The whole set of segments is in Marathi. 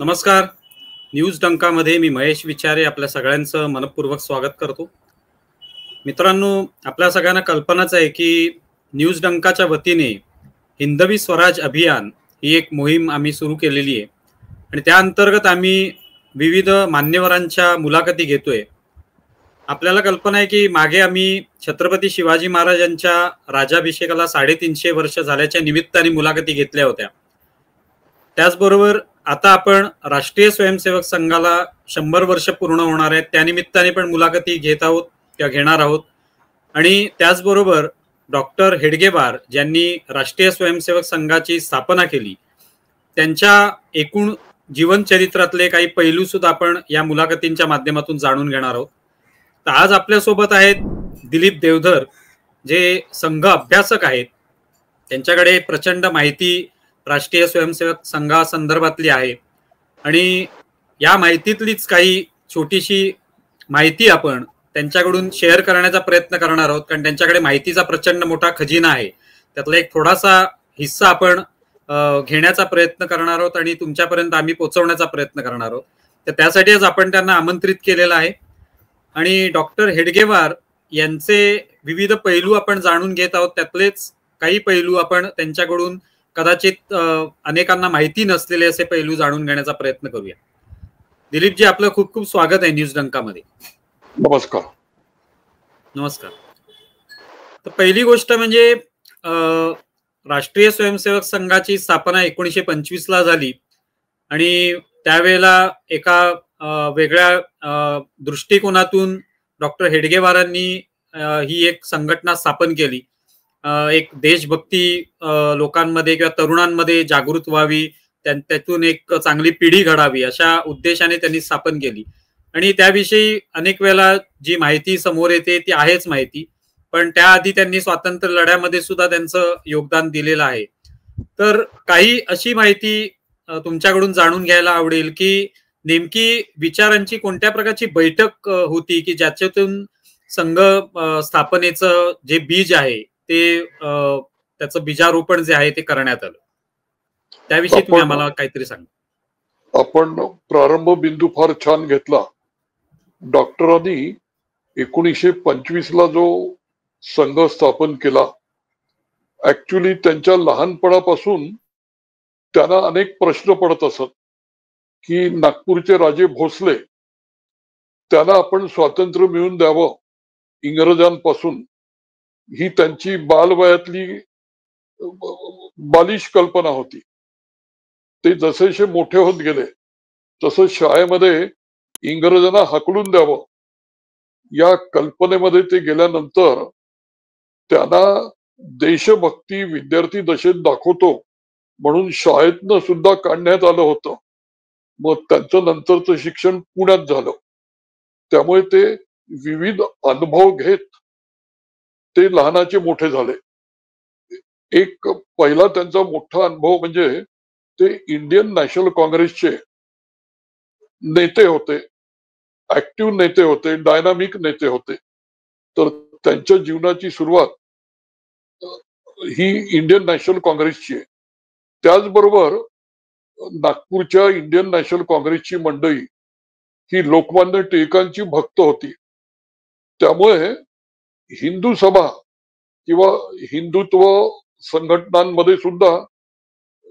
नमस्कार. न्यूज डंकामध्ये मी महेश विचारे आपल्या सगळ्यांचं मनपूर्वक स्वागत करतो. मित्रांनो, आपल्या सगळ्यांना कल्पनाच आहे की न्यूज डंकाच्या वतीने हिंदवी स्वराज अभियान ही एक मोहीम आम्ही सुरू केलेली आहे आणि त्या अंतर्गत आम्ही विविध मान्यवरांच्या मुलाखती घेतोय. आपल्याला कल्पना आहे की मागे आम्ही छत्रपती शिवाजी महाराजांच्या राज्याभिषेकाला 350 वर्ष झाल्याच्या निमित्ताने मुलाखती घेतल्या होत्या. त्याचबरोबर आता आपण राष्ट्रीय स्वयंसेवक संघाला 100 वर्ष पूर्ण होणार आहेत, त्यानिमित्ताने पण मुलाखती घेत आहोत किंवा घेणार आहोत. आणि त्याचबरोबर डॉक्टर हेडगेवार ज्यांनी राष्ट्रीय स्वयंसेवक संघाची स्थापना केली, त्यांच्या एकूण जीवनचरित्रातले काही पैलू सुद्धा आपण या मुलाखतींच्या माध्यमातून जाणून घेणार आहोत. तर आज आपल्यासोबत आहेत दिलीप देवधर, जे संघ अभ्यासक आहेत. त्यांच्याकडे प्रचंड माहिती राष्ट्रीय स्वयंसेवक संघासंदर्भातली आहे आणि या माहितीतलीच काही छोटीशी माहिती आपण त्यांच्याकडून शेअर करण्याचा प्रयत्न करणार आहोत, कारण त्यांच्याकडे माहितीचा प्रचंड मोठा खजिना आहे. त्यातला एक थोडासा हिस्सा आपण घेण्याचा प्रयत्न करणार आहोत आणि तुमच्यापर्यंत आम्ही पोहोचवण्याचा प्रयत्न करणार आहोत. तर त्यासाठी आज आपण त्यांना आमंत्रित केलेलं आहे आणि डॉक्टर हेडगेवार यांचे विविध पैलू आपण जाणून घेत आहोत. त्यातलेच काही पैलू आपण त्यांच्याकडून कदाचित अनेकांना माहिती नसलेले असे पैलू जाणून घेण्याचा प्रयत्न करूया. दिलीपजी, आपलं खूप खूप स्वागत आहे न्यूज डंकामध्ये. नमस्कार. नमस्कार. तर पहिली गोष्ट म्हणजे राष्ट्रीय स्वयंसेवक संघाची स्थापना 1925 ला झाली आणि त्यावेळेला एका वेगळ्या दृष्टिकोनातून डॉक्टर हेडगेवारांनी ही एक संघटना स्थापन केली. एक देशभक्ती लोकांमध्ये किंवा तरुणांमध्ये जागृत व्हावी, त्यातून एक चांगली पिढी घडावी अशा उद्देशाने त्यांनी स्थापन केली. आणि त्याविषयी अनेक वेळेला जी माहिती समोर येते ती आहेच माहिती, पण त्याआधी त्यांनी स्वातंत्र्य लढ्यामध्ये सुद्धा त्यांचं योगदान दिलेलं आहे. तर काही अशी माहिती तुमच्याकडून जाणून घ्यायला आवडेल की नेमकी विचारांची कोणत्या प्रकारची बैठक होती की ज्याच्यातून संघ स्थापनेचं जे बीज आहे ते त्याचं बीजारोपण जे आहे ते करण्यात आलं. त्याविषयी तुम्ही आम्हाला काहीतरी सांगा. आपण प्रारंभ बिंदू फार छान घेतला. डॉक्टरांनी 1925 ला जो संघ स्थापन केला, ऍक्च्युली त्यांच्या लहानपणापासून त्यांना अनेक प्रश्न पडत असत की नागपूरचे राजे भोसले, त्यांना आपण स्वातंत्र्य मिळवून द्यावं इंग्रजांपासून, ही त्यांची बालवयातली बालिश कल्पना होती. ते जसे मोठे होत गेले तसं शाळेमध्ये इंग्रजांना हाकलून द्यावं या कल्पनेमध्ये ते गेल्यानंतर त्यांना देशभक्ती विद्यार्थी दशेत दाखवतो म्हणून शाळेतनं सुद्धा काढण्यात आलं होतं. मग त्यांचं नंतरचं शिक्षण पुण्यात झालं. त्यामुळे ते विविध अनुभव घेत ते लहानाचे मोठे झाले. एक पहिला त्यांचा मोठा अनुभव म्हणजे ते इंडियन नॅशनल काँग्रेसचे नेते होते, ऍक्टिव्ह नेते होते, डायनामिक नेते होते. तर त्यांच्या जीवनाची सुरुवात ही इंडियन नॅशनल काँग्रेसची आहे. त्याचबरोबर नागपूरच्या इंडियन नॅशनल काँग्रेसची मंडळी ही लोकमान्य टिळकांची भक्त होती. त्यामुळे हिंदू सभा किंवा हिंदुत्व संघटनांमध्ये सुद्धा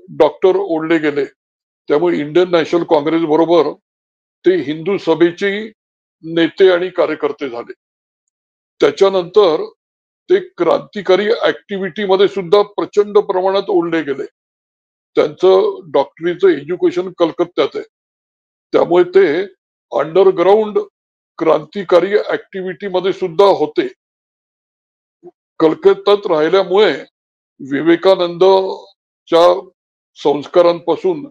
डॉक्टर ओढले गेले. त्यामुळे इंडियन नॅशनल काँग्रेस बरोबर ते हिंदू सभेचे नेते आणि कार्यकर्ते झाले. त्याच्यानंतर ते क्रांतिकारी ऍक्टिव्हिटीमध्ये सुद्धा प्रचंड प्रमाणात ओढले गेले. त्यांचं डॉक्टरीचं एज्युकेशन कलकत्त्यात आहे. त्यामुळे ते अंडरग्राऊंड क्रांतिकारी ऍक्टिव्हिटीमध्ये सुद्धा होते. कलकत्त्यात राहिल्यामुळे विवेकानंदच्या संस्कारांपासून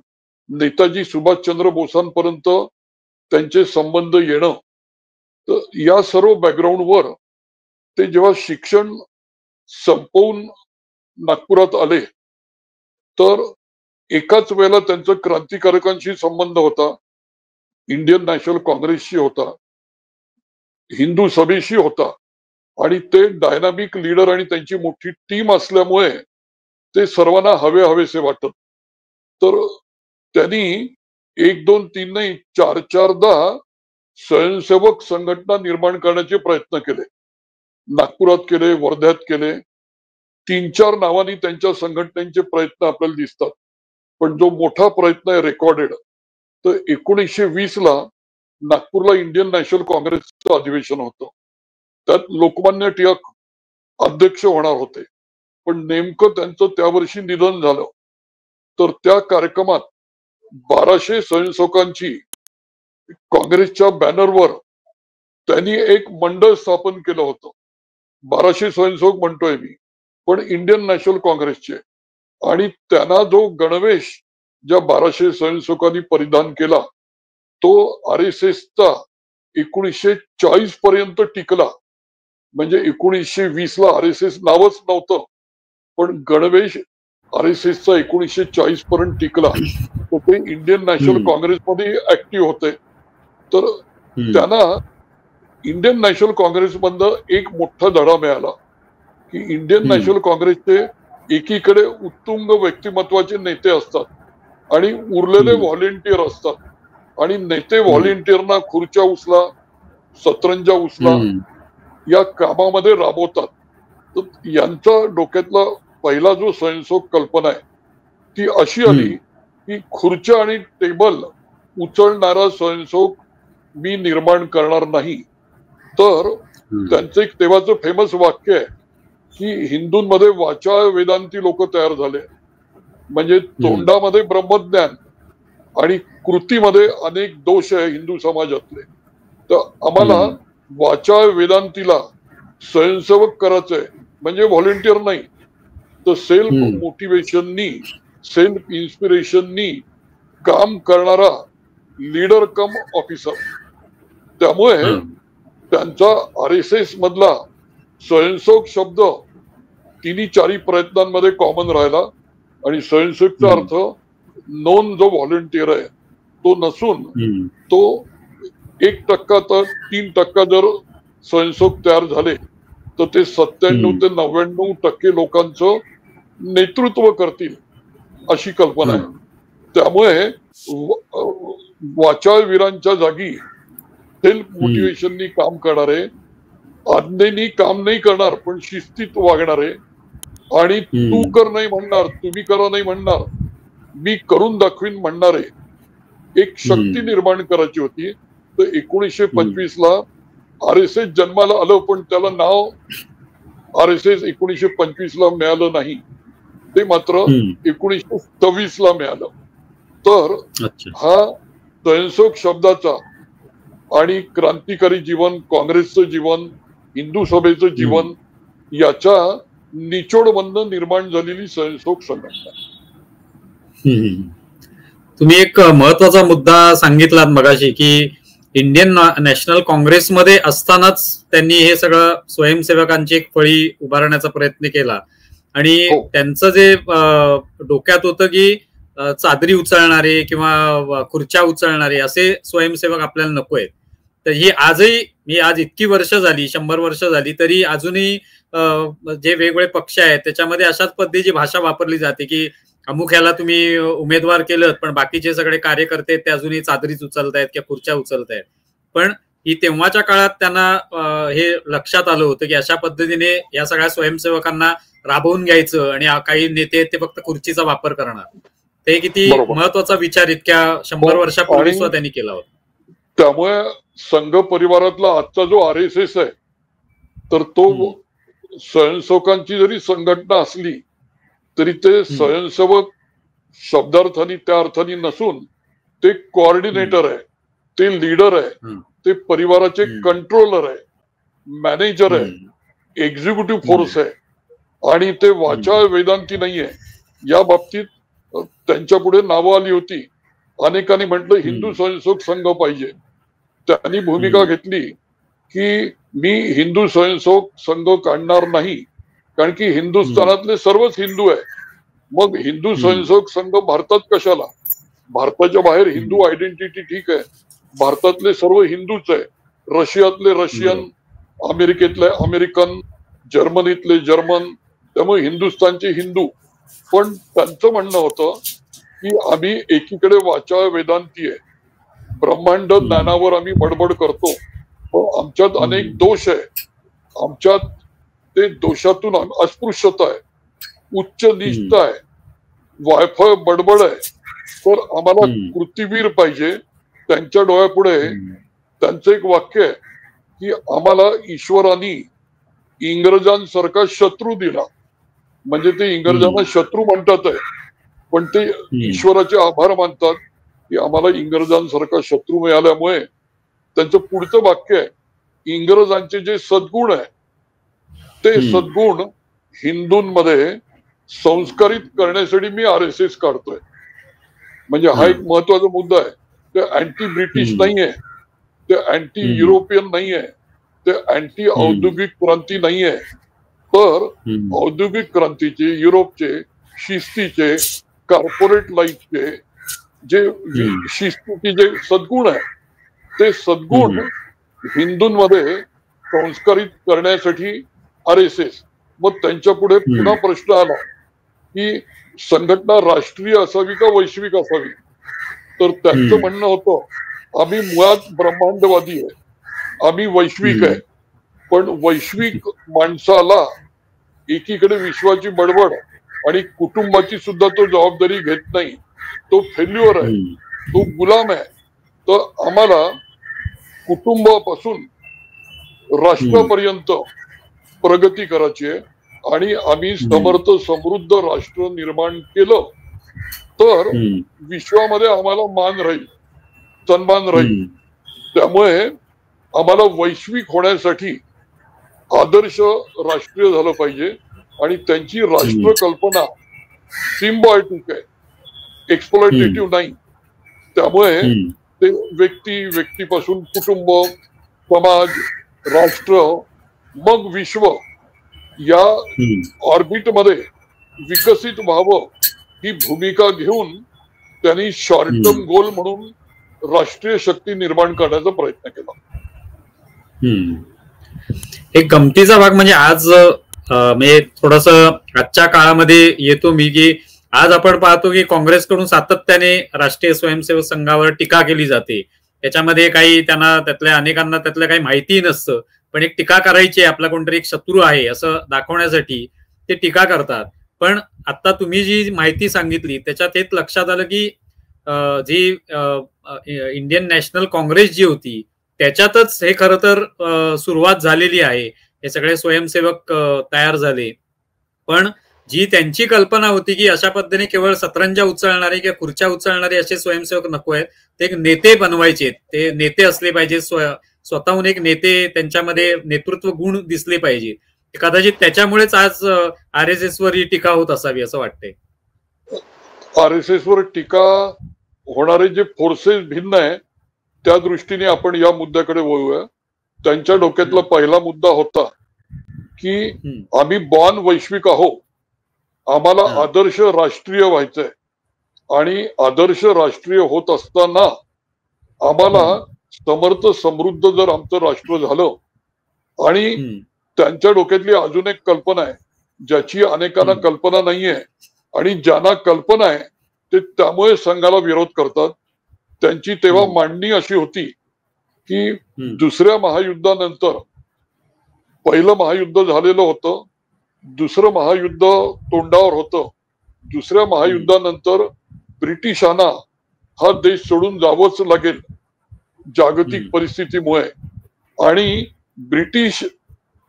नेताजी सुभाषचंद्र बोसांपर्यंत त्यांचे संबंध येणं, तर या सर्व बॅकग्राऊंडवर ते जेव्हा शिक्षण संपवून नागपुरात आले तर एकाच वेळेला त्यांचा क्रांतिकारकांशी संबंध होता, इंडियन नॅशनल काँग्रेसशी होता, हिंदू सभेशी होता आणि ते डायनामिक लीडर आणि त्यांची मोठी टीम असल्यामुळे ते सर्वांना हवेसे वाटत. तर त्यांनी 1, 2, 3 नाही 4-4दा स्वयंसेवक संघटना निर्माण करण्याचे प्रयत्न केले. नागपुरात केले, वर्ध्यात केले. 3-4 नावांनी त्यांच्या संघटनेचे प्रयत्न आपल्याला दिसतात. पण जो मोठा प्रयत्न आहे रेकॉर्डेड, तर 1920 ला नागपूरला इंडियन नॅशनल काँग्रेसचं अधिवेशन होतं. त्यात लोकमान्य टिळक अध्यक्ष होणार होते. पण नेमकं त्यांचं त्या वर्षी निधन झालं. तर त्या कार्यक्रमात 1200 स्वयंसेवकांची काँग्रेसच्या बॅनरवर त्यांनी एक मंडळ स्थापन केलं होतं. 1200 स्वयंसेवक म्हणतोय मी, पण इंडियन नॅशनल काँग्रेसचे. आणि त्यांना जो गणवेश ज्या 1200 स्वयंसेवकांनी परिधान केला तो RSSचा 1940 पर्यंत टिकला. म्हणजे 1920 ला RSS नावच नव्हतं, पण गणवेश RSSचा 1940 पर्यंत टिकला. तर ते इंडियन नॅशनल काँग्रेसमध्ये ऍक्टिव्ह होते. तर त्यांना इंडियन नॅशनल काँग्रेसमधनं एक मोठा धडा मिळाला की इंडियन नॅशनल काँग्रेसचे एकीकडे उत्तुंग व्यक्तिमत्वाचे नेते असतात आणि उरलेले व्हॉलेंटियर असतात. आणि नेते व्हॉलेंटियरना खुर्च्या उचला, सतरंजा उचला या कामामध्ये राबवतात. तर यांचा डोक्यातला पहिला जो स्वयंसेवक कल्पना आहे ती अशी आली की खुर्च्या आणि टेबल उचलणारा स्वयंसेवक मी निर्माण करणार नाही. तर त्यांचं एक तेव्हाचं फेमस वाक्य आहे की हिंदूंमध्ये वाचा वेदांती लोक तयार झाले. म्हणजे तोंडामध्ये ब्रह्मज्ञान आणि कृतीमध्ये अनेक दोष आहे हिंदू समाजातले. तर आम्हाला वाचा वेदांतीला स्वयंसेवक करायचंय, म्हणजे व्हॉलेंटियर नाही, तर सेल्फ मोटिवेशननी, सेल्फ इन्स्पिरेशननी काम करणारा लीडर कम ऑफिसर. त्यामुळे त्यांचा RSS मधला स्वयंसेवक शब्द 3-4 प्रयत्नांमध्ये कॉमन राहिला. आणि स्वयंसेवकचा अर्थ नोन जो व्हॉलेंटियर आहे तो नसून तो 1% तर 3% जर स्वयंसेवक तयार झाले तर ते 97 ते 99% लोकांचं नेतृत्व करतील अशी कल्पना आहे. त्यामुळे वाचाळवीरांच्या जागी सेल्फ मोटिवेशननी काम करणारे, आज्ञेनी काम नाही करणार पण शिस्तीत वागणारे, आणि तू कर नाही म्हणणार, तुम्ही करा नाही म्हणणार, मी करून दाखवीन म्हणणारे एक शक्ती निर्माण करायची होती. तर 1925 ला RSS जन्माला आलं, पण त्याला नाव RSS 1925 ला मिळालं नाही, ते मात्र 1926 ला मिळालं. तर हा स्वयंसेवक शब्दाचा आणि क्रांतिकारी जीवन, काँग्रेसचं जीवन, हिंदू सभेचं जीवन याच्या निचोडमधनं निर्माण झालेली स्वयंसेवक संघटना. तुम्ही एक महत्वाचा मुद्दा सांगितलात मगाशी की इंडियन नॅशनल काँग्रेसमध्ये असतानाच त्यांनी हे सगळं स्वयंसेवकांची एक फळी उभारण्याचा प्रयत्न केला. आणि त्यांचं जे डोक्यात होतं की चादरी उचलणारे किंवा खुर्च्या उचलणारे असे स्वयंसेवक आपल्याला नको आहेत. तर ही आजही, मी आज इतकी वर्ष झाली, 100 वर्ष झाली, तरी अजूनही जे वेगवेगळे पक्ष आहेत त्याच्यामध्ये अशाच पद्धतीची भाषा वापरली जाते की अमुक ह्याला तुम्ही उमेदवार केलं, पण बाकीचे सगळे कार्यकर्ते ते अजूनही चादरीच उचलतायत किंवा खुर्च्या उचलतायत. पण ही तेव्हाच्या काळात त्यांना हे लक्षात आलं होतं की अशा पद्धतीने या सगळ्या स्वयंसेवकांना राबवून घ्यायचं आणि काही नेते ते फक्त खुर्चीचा वापर करणार. ते किती महत्वाचा विचार इतक्या 100 वर्षापूर्वी त्यांनी केला होता. त्यामुळे संघ परिवारातला आजचा जो RSS आहे तर तो स्वयंसेवकांची जरी संघटना असली तरी ते स्वयंसेवक शब्दार्थाने त्या अर्थाने नसून ते कोऑर्डिनेटर आहे, ते लीडर आहे, ते परिवाराचे कंट्रोलर आहे, मॅनेजर आहे, एक्झिक्युटिव्ह फोर्स आहे. आणि ते वाचाळ वेदांती नाहीये. या बाबतीत त्यांच्या पुढे नावं आली होती. अनेकांनी म्हटलं हिंदू स्वयंसेवक संघ पाहिजे. त्यांनी भूमिका घेतली की मी हिंदू स्वयंसेवक संघ काढणार नाही, कारण की हिंदुस्थानातले सर्वच हिंदू आहे. मग हिंदू स्वयंसेवक संघ भारतात कशाला? भारताच्या बाहेर हिंदू आयडेंटिटी ठीक आहे, भारतातले सर्व हिंदूच आहे. रशियातले रशियन, अमेरिकेतले अमेरिकन, जर्मनीतले जर्मन, त्यामुळे हिंदुस्थानचे हिंदू. पण त्यांचं म्हणणं होतं की आम्ही एकीकडे वाचा वेदांती आहे, ब्रह्मांड ज्ञानावर आम्ही बडबड करतो, पण आमच्यात अनेक दोष आहे. आमच्यात ते दोषातून अस्पृश्यता आहे, उच्च नीचता आहे, वायफळ बडबड आहे. तर आम्हाला कृतीवीर पाहिजे. त्यांच्या डोळ्यापुढे त्यांचं एक वाक्य आहे की आम्हाला ईश्वराने इंग्रजांसारखा शत्रू दिला. म्हणजे ते इंग्रजांना शत्रू म्हणतात आहे, पण ते ईश्वराचे आभार मानतात की आम्हाला इंग्रजांसारखा शत्रू मिळाल्यामुळे. त्यांचं पुढचं वाक्य आहे, इंग्रजांचे जे सद्गुण आहे ते सद्गुण हिंदूंमध्ये संस्कारित करण्यासाठी मी RSS काढतोय. म्हणजे हा एक महत्वाचा मुद्दा आहे. ते अँटी ब्रिटिश नाहीये, ते अँटी युरोपियन नाहीये, ते अँटी औद्योगिक क्रांती नाहीये. तर औद्योगिक क्रांतीचे, युरोपचे, शिस्तीचे, कॉर्पोरेट लाईफचे जे शिस्तीचे जे सद्गुण आहे ते सद्गुण हिंदूंमध्ये संस्कारित करण्यासाठी RSS. मग त्यांच्या पुढे पुन्हा प्रश्न आला की संघटना राष्ट्रीय असावी का वैश्विक असावी. तर त्यांचं म्हणणं होतं आम्ही मुळात ब्रह्मांडवादी आहे, आम्ही वैश्विक आहे. पण वैश्विक माणसाला एकीकडे विश्वाची बडबड आणि कुटुंबाची सुद्धा तो जबाबदारी घेत नाही, तो फेल्युअर आहे, तो गुलाम आहे. तर आम्हाला कुटुंबापासून राष्ट्रापर्यंत प्रगती करायची आहे आणि आम्ही समर्थ समृद्ध राष्ट्र निर्माण केलं तर विश्वामध्ये आम्हाला मान राहील, सन्मान राहील. त्यामुळे आम्हाला वैश्विक होण्यासाठी आदर्श राष्ट्रीय झालं पाहिजे आणि त्यांची राष्ट्र कल्पना सिम्बायोटिक आहे, एक्सप्लॉइटेटिव्ह नाही. त्यामुळे ते व्यक्तीपासून कुटुंब, समाज, राष्ट्र, मग विश्व या ऑर्बिट मध्ये विकसित व्हावं ही भूमिका घेऊन त्यांनी शॉर्ट टर्म गोल म्हणून राष्ट्रीय शक्ती निर्माण करण्याचा प्रयत्न केला. एक गमतीचा भाग म्हणजे आज म्हणजे थोडस आजच्या काळामध्ये येतो मी की आज आपण पाहतो की काँग्रेसकडून सातत्याने राष्ट्रीय स्वयंसेवक संघावर टीका केली जाते. त्याच्यामध्ये काही त्यांना त्यातल्या अनेकांना त्यातलं काही माहिती नसतं, पण एक टीका करायची आहे, आपला कोणतरी एक शत्रू आहे असं दाखवण्यासाठी ते टीका करतात. पण आता तुम्ही जी माहिती सांगितली त्याच्यात एक लक्षात आलं की जी इंडियन नॅशनल काँग्रेस जी होती त्याच्यातच हे खरं तर सुरुवात झालेली आहे. हे सगळे स्वयंसेवक तयार झाले. पण जी त्यांची कल्पना होती की अशा पद्धतीने केवळ सतरंजा उचलणारे किंवा खुर्च्या उचलणारे असे स्वयंसेवक नको आहेत, ते एक नेते बनवायचे, ते नेते असले पाहिजे, स्वतःहून एक नेते, त्यांच्यामध्ये नेतृत्व गुण दिसले पाहिजे. कदाचित त्याच्यामुळेच आज RSS वर ही टीका होत असावी असं वाटतंय. RSS वर टीका होणारे जे फोर्सेस भिन्न आहे त्या दृष्टीने आपण या मुद्द्याकडे वळूया. त्यांच्या डोक्यातला पहिला मुद्दा होता की आम्ही बॉर्न वैश्विक आहोत, आम्हाला आदर्श राष्ट्रीय व्हायचंय आणि आदर्श राष्ट्रीय होत असताना आम्हाला समर्थ समृद्ध जर आमचं राष्ट्र झालं. आणि त्यांच्या डोक्यातली अजून एक कल्पना आहे ज्याची अनेकांना कल्पना नाहीये आणि ज्यांना कल्पना आहे ते त्यामुळे संघाला विरोध करतात. त्यांची तेव्हा मांडणी अशी होती की दुसऱ्या महायुद्धानंतर पहिलं महायुद्ध झालेलं होतं, दुसरं महायुद्ध तोंडावर होतं. दुसऱ्या महायुद्धानंतर ब्रिटिशांना हा देश सोडून जावंच लागेल जागतिक परिस्थितीमुळे. आणि ब्रिटिश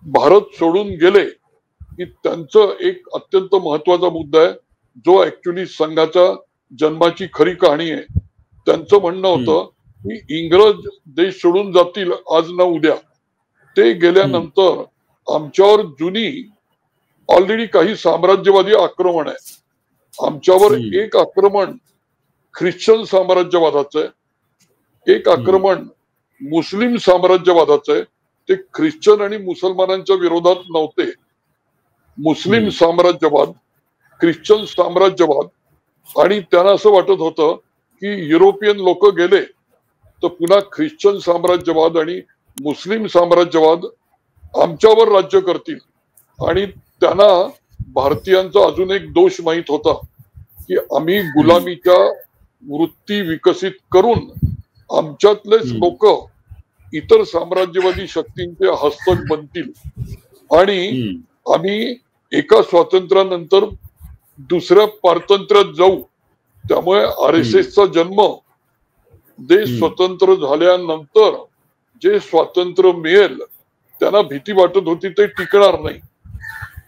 भारत सोडून गेले की त्यांचं एक अत्यंत महत्वाचा मुद्दा आहे जो ऍक्च्युली संघाच्या जन्माची खरी कहाणी आहे. त्यांचं म्हणणं होतं की इंग्रज देश सोडून जातील आज ना उद्या, ते गेल्यानंतर आमच्यावर जुनी ऑलरेडी काही साम्राज्यवादी आक्रमण आहे. आमच्यावर एक आक्रमण ख्रिश्चन साम्राज्यवादाचं आहे, एक आक्रमण मुस्लिम साम्राज्यवादाचं आहे. ते ख्रिश्चन आणि मुसलमानांच्या विरोधात नव्हते. मुस्लिम साम्राज्यवाद, ख्रिश्चन साम्राज्यवाद. आणि त्यांना असं वाटत होतं की युरोपियन लोक गेले तर पुन्हा ख्रिश्चन साम्राज्यवाद आणि मुस्लिम साम्राज्यवाद आमच्यावर राज्य करतील. आणि त्यांना भारतीयांचा अजून एक दोष माहित होता की आम्ही गुलामीच्या वृत्ती विकसित करून आमच्यातलेच लोक इतर साम्राज्यवादी शक्तींचे हस्तक बनतील आणि आम्ही एका स्वातंत्र्यानंतर दुसऱ्या पारतंत्र्यात जाऊ. त्यामुळे RSSचा जन्म देश स्वतंत्र झाल्यानंतर जे स्वातंत्र्य मिळेल त्यांना भीती वाटत होती ते टिकणार नाही,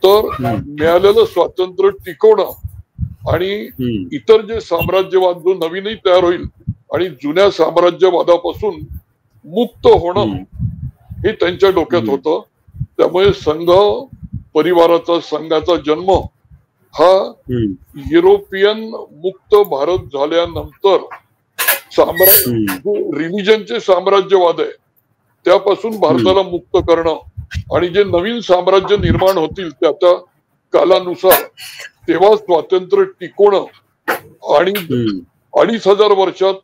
तर मिळालेलं स्वातंत्र्य टिकवणं आणि इतर जे साम्राज्यवाद जो नवीनही तयार होईल आणि जुन्या साम्राज्यवादापासून मुक्त होणं हे त्यांच्या डोक्यात होतं. त्यामुळे संघ परिवाराचा संघाचा जन्म हा युरोपियन मुक्त भारत झाल्यानंतर रिलिजनचे साम्राज्यवाद आहे त्यापासून भारताला मुक्त करणं आणि जे नवीन साम्राज्य निर्माण होतील त्याच्या कालानुसार तेव्हा स्वातंत्र्य टिकवणं आणि 2500 वर्षात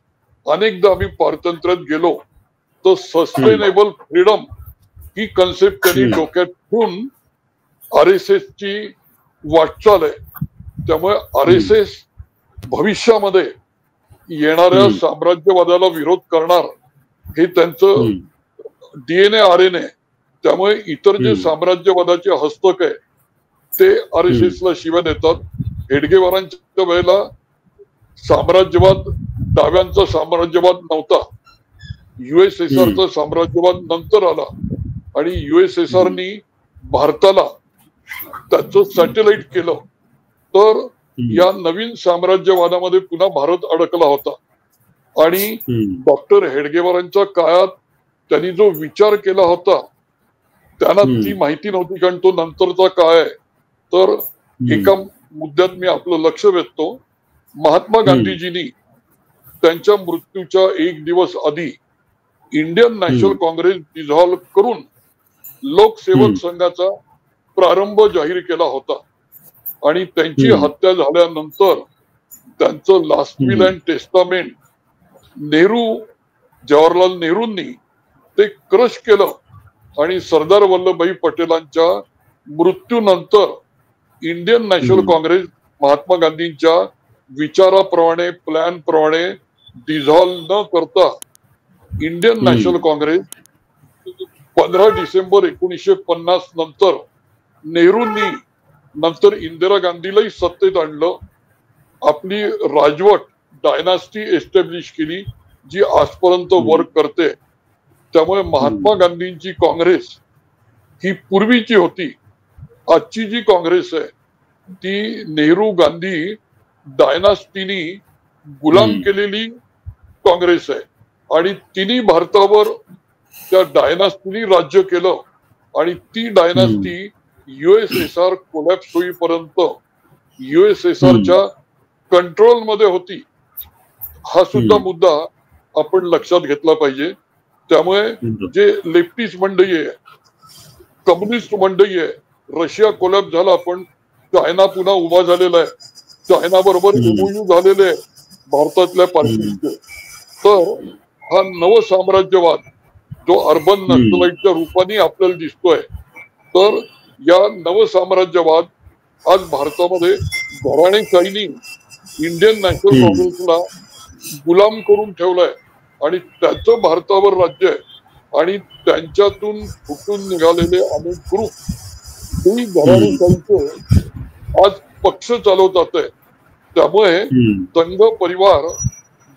अनेकदा आम्ही पारतंत्र्यात गेलो तर सस्टेनेबल फ्रीडम ही कन्सेप्ट त्यांनी डोक्यात ठेवून RSS ची वाटचाल आहे. त्यामुळे RSS भविष्यामध्ये येणाऱ्या साम्राज्यवादाला विरोध करणार हे त्यांचं DNA RNA. त्यामुळे इतर जे साम्राज्यवादाचे हस्तक आहे ते RSS ला शिव्या देतात. हेडगेवारांच्या वेळेला साम्राज्यवाद डाव्यांचा साम्राज्यवाद नव्हता, USSRचा साम्राज्यवाद नंतर आला आणि USSRनी भारताला त्याचं सॅटेलाइट केलं तर या नवीन साम्राज्यवादामध्ये पुन्हा भारत अडकला होता. आणि डॉक्टर हेडगेवारांच्या काळात त्यांनी जो विचार केला होता त्यांना ती माहिती नव्हती कारण तो नंतरचा काळ आहे. तर एका मुद्द्यात मी आपलं लक्ष वेधतो. महात्मा गांधीजींनी त्यांच्या मृत्यूच्या 1 दिवस आधी इंडियन नॅशनल काँग्रेस डिझॉल्व्ह करून लोकसेवक संघाचा प्रारंभ जाहीर केला होता आणि त्यांची हत्या झाल्यानंतर त्यांचं last will and testament Jawaharlal नेहरूंनी ते क्रश केलं आणि सरदार वल्लभभाई पटेलांच्या मृत्यूनंतर इंडियन नॅशनल काँग्रेस महात्मा गांधींच्या विचाराप्रमाणे प्लॅन प्रमाणे डिझॉल्व्ह न करता इंडियन नॅशनल काँग्रेस 15 डिसेंबर 1950 नंतर नेहरूंनी नंतर इंदिरा गांधीलाही सत्तेत आणलं. आपली राजवट डायनास्टी एस्टॅब्लिश केली जी आजपर्यंत वर्क करते. त्यामुळे महात्मा गांधींची काँग्रेस ही पूर्वीची होती. आजची जी काँग्रेस आहे ती नेहरू गांधी डायनास्टीनी गुलाम केलेली काँग्रेस आहे आणि तिन्ही भारतावर त्या डायनास्टीनी राज्य केलं आणि ती डायनास्टी USSR कोलॅप्स होईपर्यंत USSRच्या कंट्रोल मध्ये होती. हा सुद्धा मुद्दा आपण लक्षात घेतला पाहिजे. त्यामुळे जे लेफ्टिस्ट मंडळी आहे, कम्युनिस्ट मंडळी आहे, रशिया कोलॅप्स झाला पण चायना पुन्हा उभा झालेला आहे, चायना बरोबर MOU झालेले आहे भारतातल्या पार्टीचे. तर हा नव साम्राज्यवाद जो अर्बन नक्सलाइटच्या रूपाने आपल्याला दिसतोय तर या नव साम्राज्यवाद आज भारतामध्ये घराणेशाहीने इंडियन नॅशनल काँग्रेसला गुलाम करून ठेवलाय आणि त्याचं भारतावर राज्य आहे आणि त्यांच्यातून फुटून निघालेले अनेक ग्रुप ही घराणेशाहीचे आज पक्ष चालवतात आहे. त्यामुळे संघ परिवार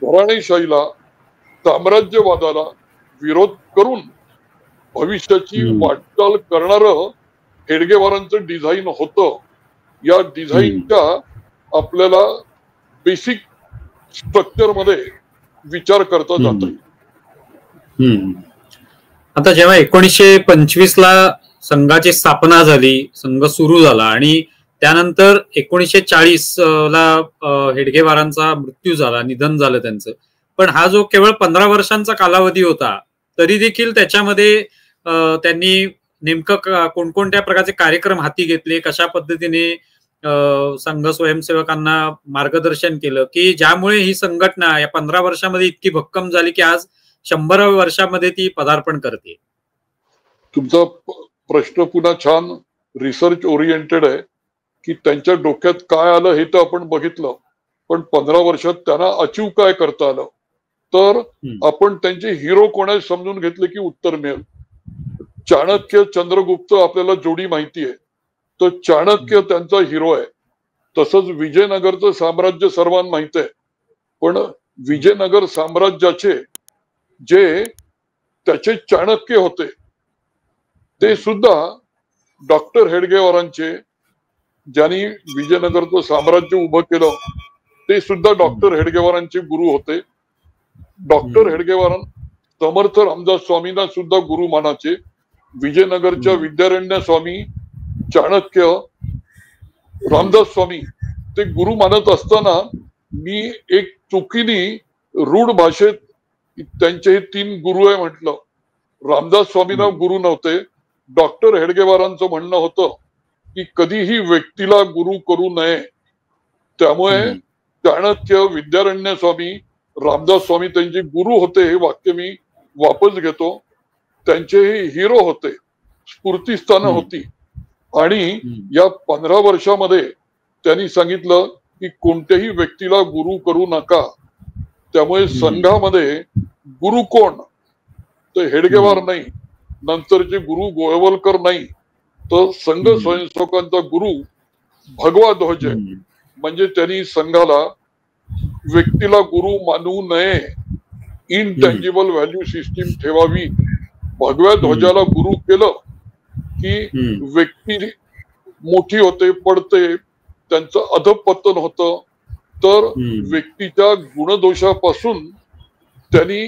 घराणेशाहीला साम्राज्यवादाला विरोध करून भविष्याची वाटचाल करणारं हेडगेवारांचं डिझाईन होतं. या डिझाईनच्या आपल्याला बेसिक स्ट्रक्चर मध्ये विचार करता जात. आता जेव्हा 1925 ला संघाची स्थापना झाली, संघ सुरू झाला आणि त्यानंतर 1940 ला हेडगेवारांचा मृत्यू झाला, निधन झालं त्यांचं. पण हा जो केवळ 15 वर्षांचा कालावधी होता तरी देखील त्याच्यामध्ये त्यांनी नेमकं कोणकोणत्या प्रकारचे कार्यक्रम हाती घेतले, कशा पद्धतीने संघ स्वयंसेवकांना मार्गदर्शन केलं की ज्यामुळे ही संघटना या 15 वर्षामध्ये इतकी भक्कम झाली की आज 100व्या वर्षामध्ये ती पदार्पण करते. तुमचा प्रश्न पुन्हा छान रिसर्च ओरिएंटेड आहे की त्यांच्या डोक्यात काय आलं हे तर आपण बघितलं. पण 15 वर्षात त्यांना अचीव काय करता आलं, तर आपण त्यांचे हिरो कोणाला समजून घेतले की उत्तर मिळेल. चाणक्य चंद्रगुप्त आपल्याला जोडी माहिती आहे, तर चाणक्य त्यांचा हिरो आहे. तसंच विजयनगरचं साम्राज्य सर्वांना माहित आहे, पण विजयनगर साम्राज्याचे जे त्याचे चाणक्य होते ते सुद्धा डॉक्टर हेडगेवारांचे, ज्यांनी विजयनगरचं साम्राज्य उभं केलं ते सुद्धा डॉक्टर हेडगेवारांचे गुरु होते. डॉक्टर हेडगेवारां समर्थ रामदास स्वामींना सुद्धा गुरु मानाचे. विजयनगरच्या विद्यारण्य स्वामी, चाणक्य, रामदास स्वामी ते गुरु मानत असताना मी एक चुकीने रूढ भाषेत त्यांचे हे 3 गुरु आहे म्हटलं. रामदास स्वामींना गुरु नव्हते. डॉक्टर हेडगेवारांचं म्हणणं होतं की कधीही व्यक्तीला गुरु करू नये. त्यामुळे चाणक्य, विद्यारण्य स्वामी, रामदास स्वामी त्यांचे गुरु होते हे वाक्य मी वापस घेतो. त्यांचे हे हिरो होते, स्फूर्तीस्थानं होती. आणि या 15 वर्षामध्ये त्यांनी सांगितलं की कोणत्याही व्यक्तीला गुरु करू नका. त्यामुळे संघामध्ये गुरु कोण, तर हेडगेवार नाही, नंतरचे गुरु गोळवलकर नाही, तर संघ स्वयंसेवकांचा गुरु भगवा ध्वज आहे. म्हणजे त्यांनी संघाला व्यक्तीला गुरु मानू नये, इनटँजिबल व्हॅल्यू सिस्टीम ठेवावी. भगव्या ध्वजाला गुरु केलं की व्यक्ती मोठी होते, पडते, त्यांचं अधपतन होतं. तर व्यक्तीच्या गुणदोषापासून त्यांनी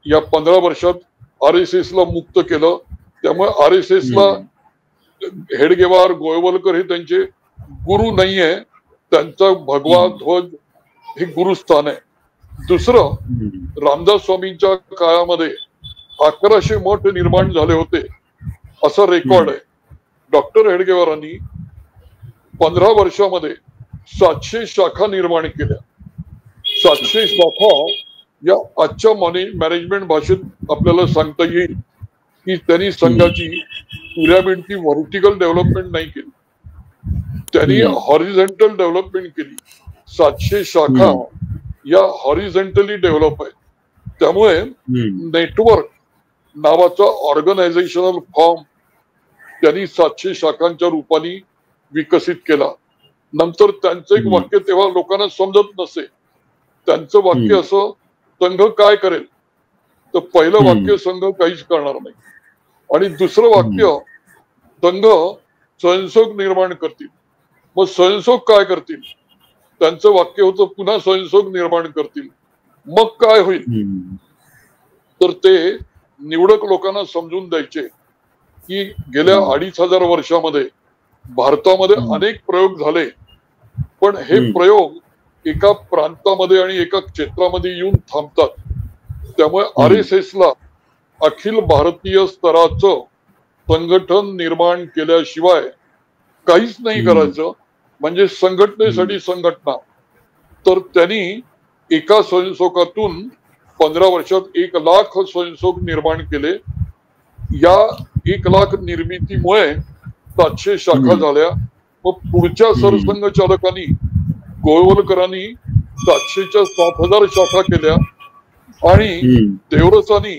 या 15 वर्षात RSS ला मुक्त केलं. त्यामुळे RSS ला हेडगेवार, गोळवलकर हे त्यांचे गुरु नाहीये, त्यांचा भगवा ध्वज हे गुरुस्थान आहे. दुसरं, रामदास स्वामींच्या काळामध्ये 1100 मठ निर्माण झाले होते असं रेकॉर्ड आहे. डॉक्टर हेडगेवारांनी 15 वर्षामध्ये 700 शाखा निर्माण केल्या. 700 शाखा या आजच्या मॅनेजमेंट भाषेत आपल्याला सांगता येईल की त्यांनी संघाची पिरॅमिडची व्हर्टिकल डेव्हलपमेंट नाही केली, त्यांनी हॉरिझॉन्टल डेव्हलपमेंट केली. 700 शाखा या हॉरिझॉन्टली डेव्हलप आहे. त्यामुळे नेटवर्क नावाचा ऑर्गनायझेशनल फॉर्म त्यांनी 700 शाखांच्या रूपाने विकसित केला. नंतर त्यांचं एक वाक्य तेव्हा लोकांना समजत नसे. त्यांचं वाक्य असं, संघ काय करेल, तर पहिलं वाक्य संघ काहीच करणार नाही. आणि दुसरं वाक्य, संघ स्वयंसेवक निर्माण करतील. मग स्वयंसेवक काय करतील, त्यांचं वाक्य होतं पुन्हा स्वयंसेवक निर्माण करतील. मग काय होईल, तर ते निवडक लोकांना समजून द्यायचे की गेल्या 2500 वर्षामध्ये भारतामध्ये अनेक प्रयोग झाले, पण हे प्रयोग एका प्रांतामध्ये आणि एका क्षेत्रामध्ये येऊन थांबतात. त्यामुळे RSS ला अखिल भारतीय स्तराचं संघटन निर्माण केल्याशिवाय काहीच नाही करायचं. म्हणजे संघटनेसाठी संघटना. तर त्यांनी एका स्वयंसेवकातून 15 वर्षात 1 लाख स्वयंसेवक निर्माण केले. या 1 लाख निर्मितीमुळे 700 शाखा झाल्या. मग पुढच्या सरसंघचालकांनी, गोळवलकरांनी 700च्या 7000 शाखा केल्या आणि देवरसानी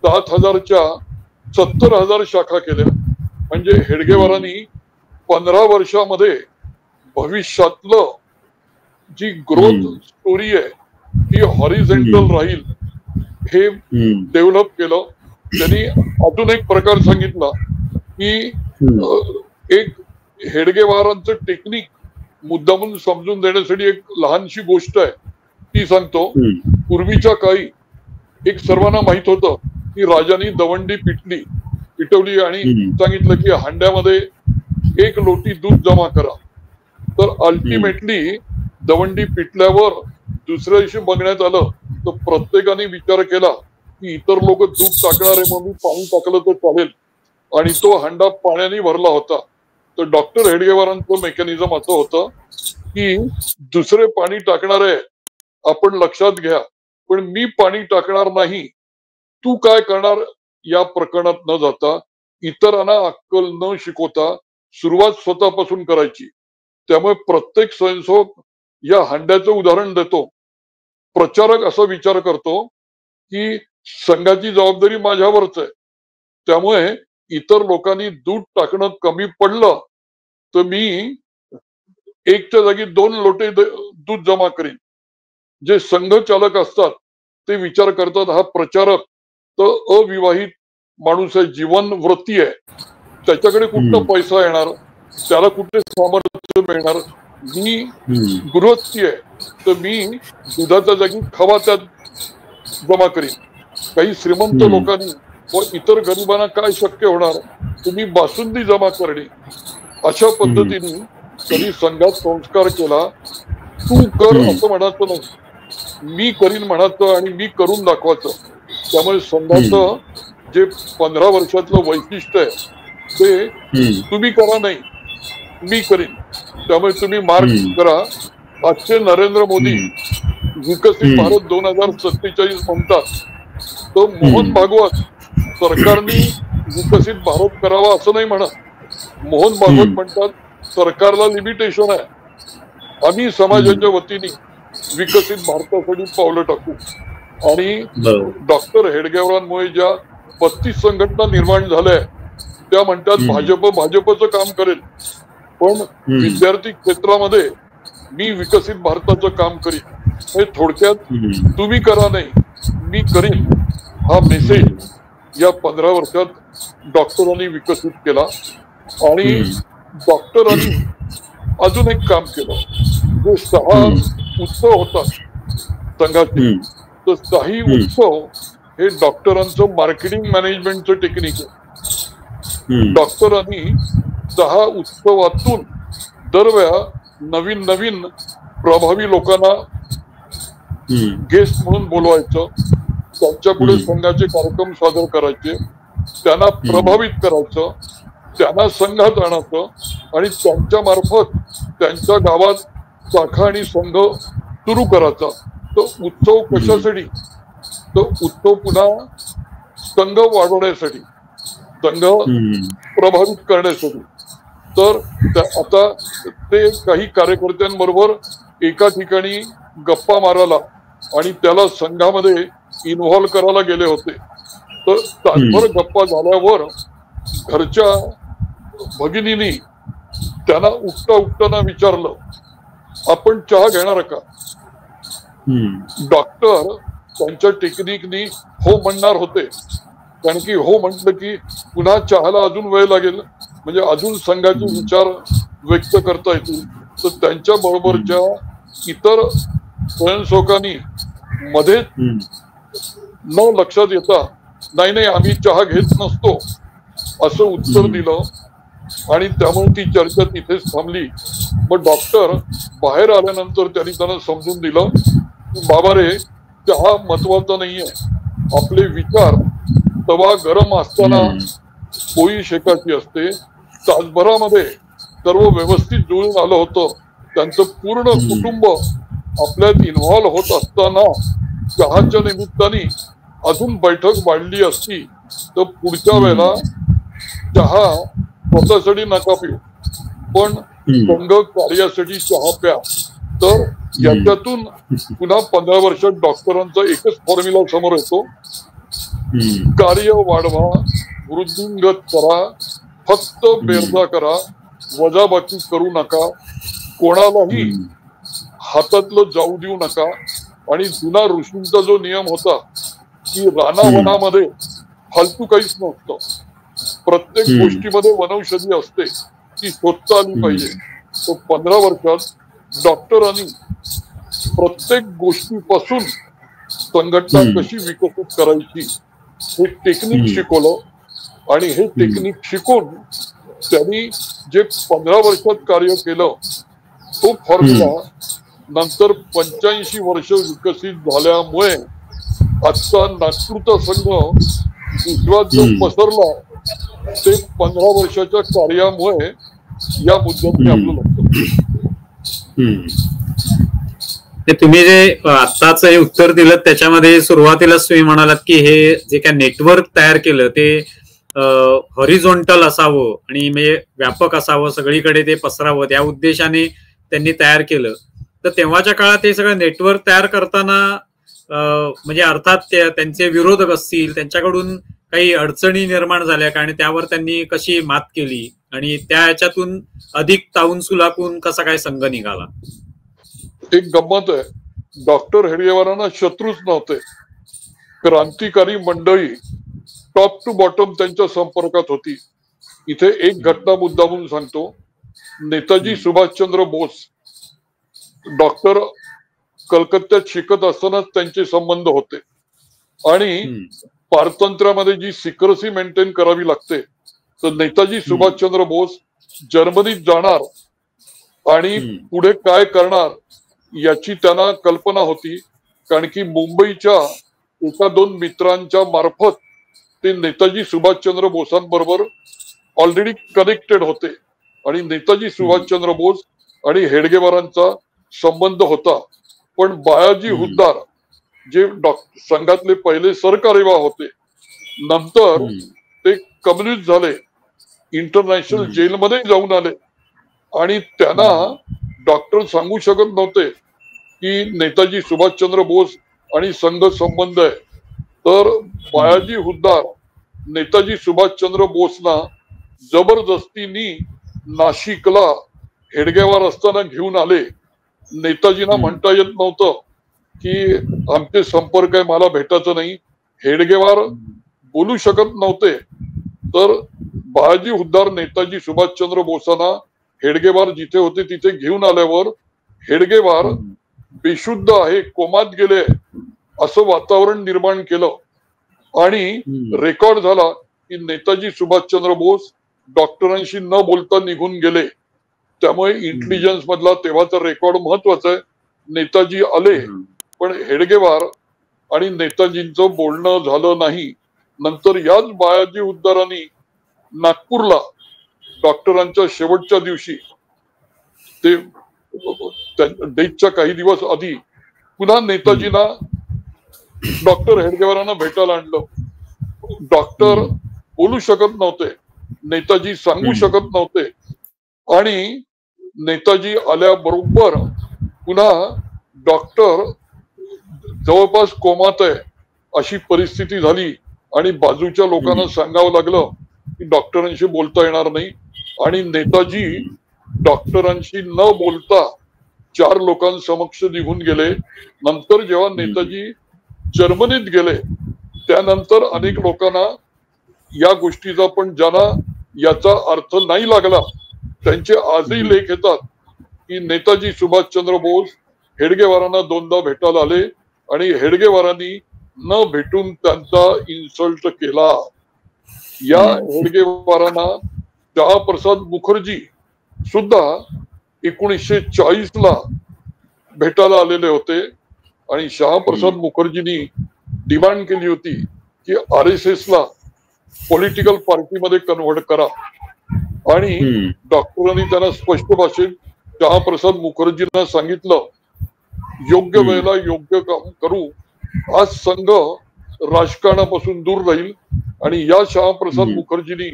7000च्या 70000 शाखा केल्या. म्हणजे हेडगेवारांनी 15 वर्षामध्ये भविष्यातलं जी ग्रोथ स्टोरी आहे ती हॉरिझॉन्टल राहील हे डेव्हलप केलं. त्यांनी अजून एक प्रकार सांगितला की एक हेडगेवारांचं टेक्निक मुद्दामून समजून देण्यासाठी एक लहानशी गोष्ट आहे ती सांगतो. पूर्वीच्या काळी एक सर्वांना माहित होतं की राजांनी दवंडी पिटवली आणि सांगितलं की हांड्यामध्ये 1 लोटी दूध जमा करा. तर अल्टिमेटली दवंडी पिटल्यावर दुसऱ्या दिवशी बघण्यात आलं तर प्रत्येकाने विचार केला की इतर लोक दूध टाकणार आहे म्हणून पाणी टाकलं तर चालेल, आणि तो हांडा पाण्याने भरला होता. तर डॉक्टर हेडगेवारांचं मेकॅनिझम असं होतं की दुसरे पाणी टाकणार आहे आपण लक्षात घ्या, पण मी पाणी टाकणार नाही, तू काय करणार या प्रकरणात न जाता इतरांना अक्कल न शिकवता सुरुवात स्वतःपासून करायची. त्यामुळे प्रत्येक स्वयंसेवक या हंड्याचं उदाहरण देतो. प्रचारक असा विचार करतो की संघाची जबाबदारी माझ्यावरच आहे, त्यामुळे इतर लोकांनी दूध टाकणं कमी पडलं तर मी एकच्या जागी 2 लोटे दूध जमा करीन. जे संघ चालक असतात ते विचार करतात हा प्रचारक तर अविवाहित माणूस आहे, जीवन वृत्ती आहे, त्याच्याकडे कुठं पैसा येणार, त्याला कुठे सामर्थ्य मिळणार. मी गृहस्थी आहे तर मी दुधाच्या जागी खवा त्यात जमा करीन. काही श्रीमंत लोकांनी व इतर गरिबांना काय शक्य होणार, तुम्ही बासुंदी जमा करणे. अशा पद्धतीने त्यांनी संघात संस्कार केला. तू कर असं म्हणायचं नाही, मी करीन म्हणायचं आणि मी करून दाखवायचं. त्यामुळे संघाचं जे 15 वर्षातलं वैशिष्ट्य आहे ते तुम्ही करा नाही, मी करीन. त्यामुळे तुम्ही मार्क करा. आजचे नरेंद्र मोदी विकसित भारत 2047 म्हणतात, तर मोहन भागवत सरकारने विकसित भारत करावा असं नाही म्हणत. मोहन भागवत म्हणतात सरकारला लिमिटेशन आहे, आम्ही समाजाच्या वतीने विकसित भारतासाठी पावलं टाकू. आणि डॉक्टर हेडगेवारांमुळे ज्या 32 संघटना निर्माण झाल्या त्या म्हणतात भाजपचं काम करेल, पण विद्यार्थी क्षेत्रामध्ये मी विकसित भारताचं काम करीन. हे थोडक्यात तुम्ही करा नाही, मी करीन हा मेसेज या 15 वर्षात डॉक्टरांनी विकसित केला. आणि डॉक्टरांनी अजून एक काम केलं. जे 6 उत्सव होतात संघाचे, तर 6 उत्सव हे डॉक्टरांचं मार्केटिंग मॅनेजमेंटचं टेक्निक आहे. डॉक्टरांनी 6 उत्सवातून दरवेळा नवीन नवीन प्रभावी लोकांना गेस्ट म्हणून बोलवायचं, त्यांच्या पुढे संघाचे कार्यक्रम सादर करायचे, त्यांना प्रभावित करायचं, त्यांना संघात आणायचं आणि त्यांच्या मार्फत त्यांच्या गावात शाखा आणि संघ सुरू करायचा. तर उत्सव कशासाठी, तर उत्सव पुन्हा संघ वाढवण्यासाठी, संघ प्रभावित करण्यासाठी. तर आता ते काही कार्यकर्त्यांबरोबर एका ठिकाणी गप्पा मारायला आणि त्याला संघामध्ये इन्व्हॉल्व करायला गेले होते. तर तासभर गप्पा झाल्यावर घरच्या भगिनींनी त्यांना उठताना विचारलं, आपण चहा घेणार का? डॉक्टर त्यांच्या टेक्निकनी हो म्हणणार होते, कारण की हो म्हटलं की पुन्हा चहाला अजून वेळ लागेल, म्हणजे अजून संघाचे विचार व्यक्त करता येतील. तर त्यांच्या बरोबरच्या इतर स्वयंसेवकांनी मध्ये न लक्षात येता नाही आम्ही चहा घेत नसतो असं उत्तर दिलं. आणि त्यामुळे ती चर्चा तिथेच थांबली. मग डॉक्टर बाहेर आल्यानंतर त्यांनी त्यांना समजून दिलं, बाबा रे, चहा महत्वाचा नाहीये, आपले विचार तवा गरम असताना पोळी शेकाची असते. तासभरामध्ये सर्व व्यवस्थित जुळून आलं होतं. त्यांचं पूर्ण कुटुंब आपल्यात इन्व्हॉल्व होत असताना चहाच्या निमित्ताने अजून बैठक वाढली असती तर पुढच्या वेळेला चहा स्वतःसाठी नका पिऊ, पण संघ कार्यासाठी चहा प्या. तर याच्यातून पुन्हा 15 वर्षात डॉक्टरांचा एकच फॉर्म्युला समोर येतो, कार्य वाढवा, वृद्धिंगत करा, फक्त बेरजा करा, वजाबाकी करू नका, कोणालाही हातातलं जाऊ देऊ नका. आणि जुना ऋषींचा जो नियम होता की रानावनामध्ये फालतू काहीच नसतं, प्रत्येक गोष्टीमध्ये वनौषधी असते, ती शोधता आली पाहिजे. तो 15 वर्षात डॉक्टरांनी प्रत्येक गोष्टीपासून संघटना कशी विकसित करायची हे टेक्निक शिकवलं. आणि हे टेक्निक शिकून त्यांनी जे 15 वर्षात कार्य केलं तो फॉर्म्युला नंतर 85 वर्ष विकसित झाल्यामुळे आजचा नागपूरचा संघ विश्वात जो पसरला ते 15 वर्षाच्या कार्यामुळे या मुद्द्याने आपलं लक्ष. तुम्ही जे आत्ताच हे उत्तर दिलं त्याच्यामध्ये सुरुवातीलाच तुम्ही म्हणालात की हे जे काय नेटवर्क तयार केलं ते हॉरिझॉन्टल असावं आणि म्हणजे व्यापक असावं, सगळीकडे ते पसरावं, त्या उद्देशाने त्यांनी तयार केलं. तर तेव्हाच्या काळात हे सगळं नेटवर्क तयार करताना म्हणजे अर्थात त्यांचे विरोधक असतील, त्यांच्याकडून काही अडचणी निर्माण झाल्या का आणि त्यावर त्यांनी कशी मात केली आणि त्या याच्यातून अधिक ताऊन सुलाकून कसा काय संघ निघाला? एक गंमत आहे, डॉक्टर हेडगेवारांना शत्रूच नव्हते. क्रांतिकारी मंडळी टॉप टू बॉटम त्यांच्या संपर्कात होती. इथे एक घटना मुद्दामून सांगतो. नेताजी सुभाषचंद्र बोस डॉक्टर कलकत्त्यात शिकत असतानाच त्यांचे संबंध होते आणि पारतंत्र्यामध्ये जी सिक्रेसी मेंटेन करावी लागते, तर नेताजी सुभाषचंद्र बोस जर्मनीत जाणार आणि पुढे काय करणार याची त्यांना कल्पना होती. कारण की मुंबईच्या एका दोन मित्रांच्या मार्फत ते नेताजी सुभाषचंद्र बोसांबरोबर ऑलरेडी कनेक्टेड होते आणि नेताजी सुभाषचंद्र बोस आणि हेडगेवारांचा संबंध होता. पण बाळाजी हुद्दार जे संघातले पहिले सरकारेवा होते, नंतर ते कम्युनिस्ट झाले, इंटरनॅशनल जेलमध्ये जाऊन आले आणि त्यांना डॉक्टर सांगू शकत नव्हते की नेताजी सुभाषचंद्र बोस आणि संघ संबंध आहे. तर बाळाजी हुद्दार नेताजी सुभाषचंद्र बोसना जबरदस्तीने नाशिकला हेडगेवार असताना घेऊन आले. नेताजींना म्हणता येत नव्हतं की आमचे संपर्क आहे, मला भेटायचं नाही. हेडगेवार बोलू शकत नव्हते. तर बाळाजी हुद्दार नेताजी सुभाषचंद्र बोसांना हेडगेवार जिथे होते तिथे घेऊन आल्यावर हेडगेवार बेशुद्ध आहे, कोमात गेले असं वातावरण निर्माण केलं आणि रेकॉर्ड झाला की नेताजी सुभाषचंद्र बोस डॉक्टरांशी न बोलता निघून गेले. त्यामुळे इंटेलिजन्स मधला तेव्हाचा रेकॉर्ड महत्वाचा आहे. नेताजी आले पण हेडगेवार आणि नेताजींचं बोलणं झालं नाही. नंतर याच बाळाजी हुद्दारांनी नागपूरला डॉक्टरांच्या शेवटच्या दिवशी ते डेटच्या काही दिवस आधी पुन्हा नेताजींना डॉक्टर हेडगेवारांना भेटायला आणलं. डॉक्टर बोलू शकत नव्हते, नेताजी सांगू शकत नव्हते आणि नेताजी आल्याबरोबर पुन्हा डॉक्टर जवळपास कोमात आहे अशी परिस्थिती झाली आणि बाजूच्या लोकांना सांगावं लागलं की डॉक्टरांशी बोलता येणार नाही आणि नेताजी डॉक्टरांशी न बोलता 4 लोकांसमक्ष निघून गेले. नंतर जेव्हा नेताजी जर्मनीत गेले त्यानंतर अनेक लोकांना या गोष्टीचा पण ज्यांना याचा अर्थ नाही लागला त्यांचे आजही लेख येतात की नेताजी सुभाषचंद्र बोस हेडगेवारांना 2दा भेटायला आले आणि हेडगेवारांनी न भेटून त्यांचा इन्सल्ट केला. या हेडगेवारांना श्यामाप्रसाद मुखर्जी सुद्धा 1940 ला भेटायला आलेले होते आणि श्यामाप्रसाद मुखर्जींनी डिमांड केली होती की RSS ला पॉलिटिकल पार्टीमध्ये कन्व्हर्ट करा आणि डॉक्टरांनी त्यांना स्पष्ट भाषेत श्यामाप्रसाद मुखर्जींना सांगितलं योग्य वेळेला योग्य काम करू, आज संघ राजकारणापासून दूर राहील. आणि या श्यामाप्रसाद मुखर्जींनी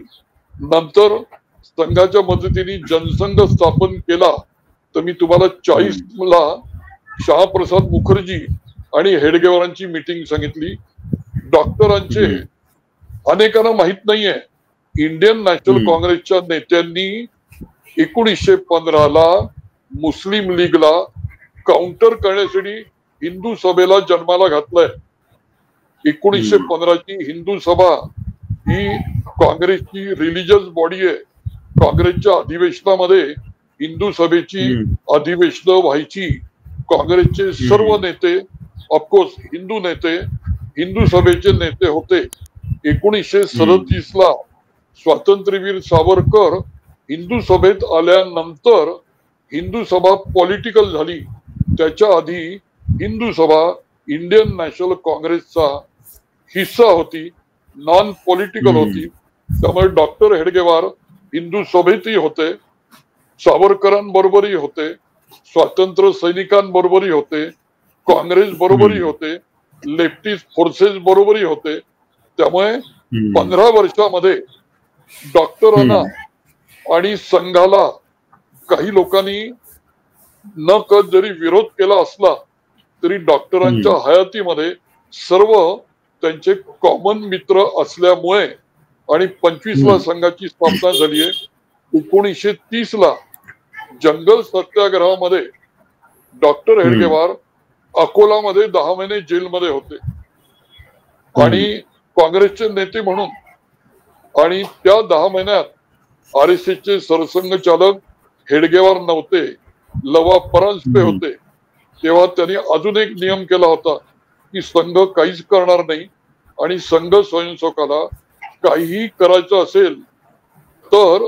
नंतर संघाच्या मदतीने जनसंघ स्थापन केला. तर मी तुम्हाला 40 ला श्यामाप्रसाद मुखर्जी आणि हेडगेवारांची मीटिंग सांगितली. डॉक्टरांचे अनेकांना माहित नाहीये, इंडियन नॅशनल काँग्रेसच्या नेत्यांनी 1915 ला मुस्लिम लीगला काउंटर करण्यासाठी हिंदू सभेला जन्माला घातलंय. 1915 ची हिंदू सभा ही काँग्रेसची रिलिजियस बॉडी आहे. काँग्रेसच्या अधिवेशनामध्ये हिंदू सभेची अधिवेशनं व्हायची. काँग्रेसचे सर्व नेते ऑफकोर्स हिंदू नेते हिंदू सभेचे नेते होते. 1937 ला स्वातंत्र्यवीर सावरकर हिंदू सभेत आल्यानंतर हिंदू सभा पॉलिटिकल झाली. त्याच्या आधी हिंदू सभा इंडियन नॅशनल काँग्रेसचा हिस्सा होती, नॉन पॉलिटिकल होती. त्यामुळे डॉक्टर हेडगेवार हिंदू सभेतही होते, सावरकरांबरोबरही होते, स्वातंत्र्य सैनिकांबरोबरही होते, काँग्रेस बरोबरही होते, लेफ्टिस्ट फोर्सेस बरोबरही होते. त्यामुळे 15 वर्षामध्ये डॉक्टरांना आणि संघाला काही लोकांनी न कळत जरी विरोध केला असला तरी डॉक्टरांच्या हयातीमध्ये सर्व त्यांचे कॉमन मित्र असल्यामुळे आणि 25ला संघाची स्थापना झाली आहे. 1930ला जंगल सत्याग्रहामध्ये डॉक्टर हेडगेवार अकोलामध्ये 10 महिने जेलमध्ये होते आणि काँग्रेसचे नेते म्हणून. आणि त्या 10 महिन्यात RSSचे सरसंघचालक हेडगेवार नव्हते, लवा परांजपे होते. तेव्हा त्यांनी अजून एक नियम केला होता की संघ काहीच करणार नाही आणि संघ स्वयंसेवकाला काहीही करायचं असेल तर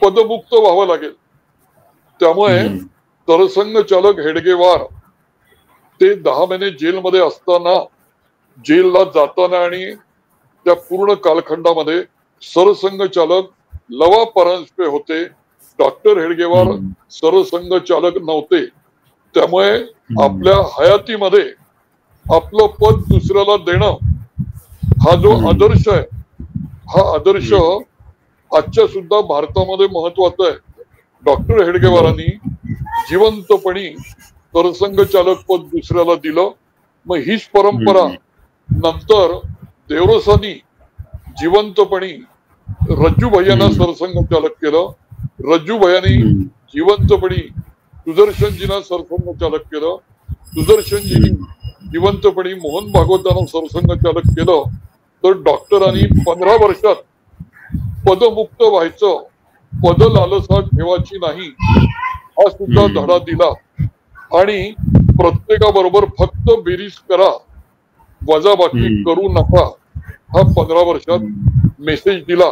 पदमुक्त व्हावं लागेल. त्यामुळे सरसंघचालक हेडगेवार ते 10 महिने जेलमध्ये असताना, जेलला जाताना आणि त्या पूर्ण कालखंडामध्ये सरसंघचालक लवा परांजपे होते. डॉक्टर हेडगेवार सरसंघचालक नव्हते. त्यामुळे आपल्या हयातीमध्ये आपलं पद दुसऱ्याला देणं हा जो आदर्श आहे, हा आदर्श आजच्या सुद्धा भारतामध्ये महत्वाचा आहे. डॉक्टर हेडगेवारांनी जिवंतपणी सरसंघचालक पद दुसऱ्याला दिलं. मग हीच परंपरा नंतर देवरसांनी जिवंतपणी रज्जू भैयांना सरसंघचालक केलं. रज्जू भैयांनी जिवंतपणी सुदर्शनजींना सरसंघचालक केलं. सुदर्शनजींनी जिवंतपणी मोहन भागवतांना सरसंघचालक केलं. तर डॉक्टरांनी 15 वर्षात पदमुक्त व्हायचं, पद लालसा ठेवायची नाही हा सुद्धा धडा दिला. आणि प्रत्येकाबरोबर फक्त बेरीज करा, वजाबाकी करू नका हा 15 वर्षात मेसेज दिला.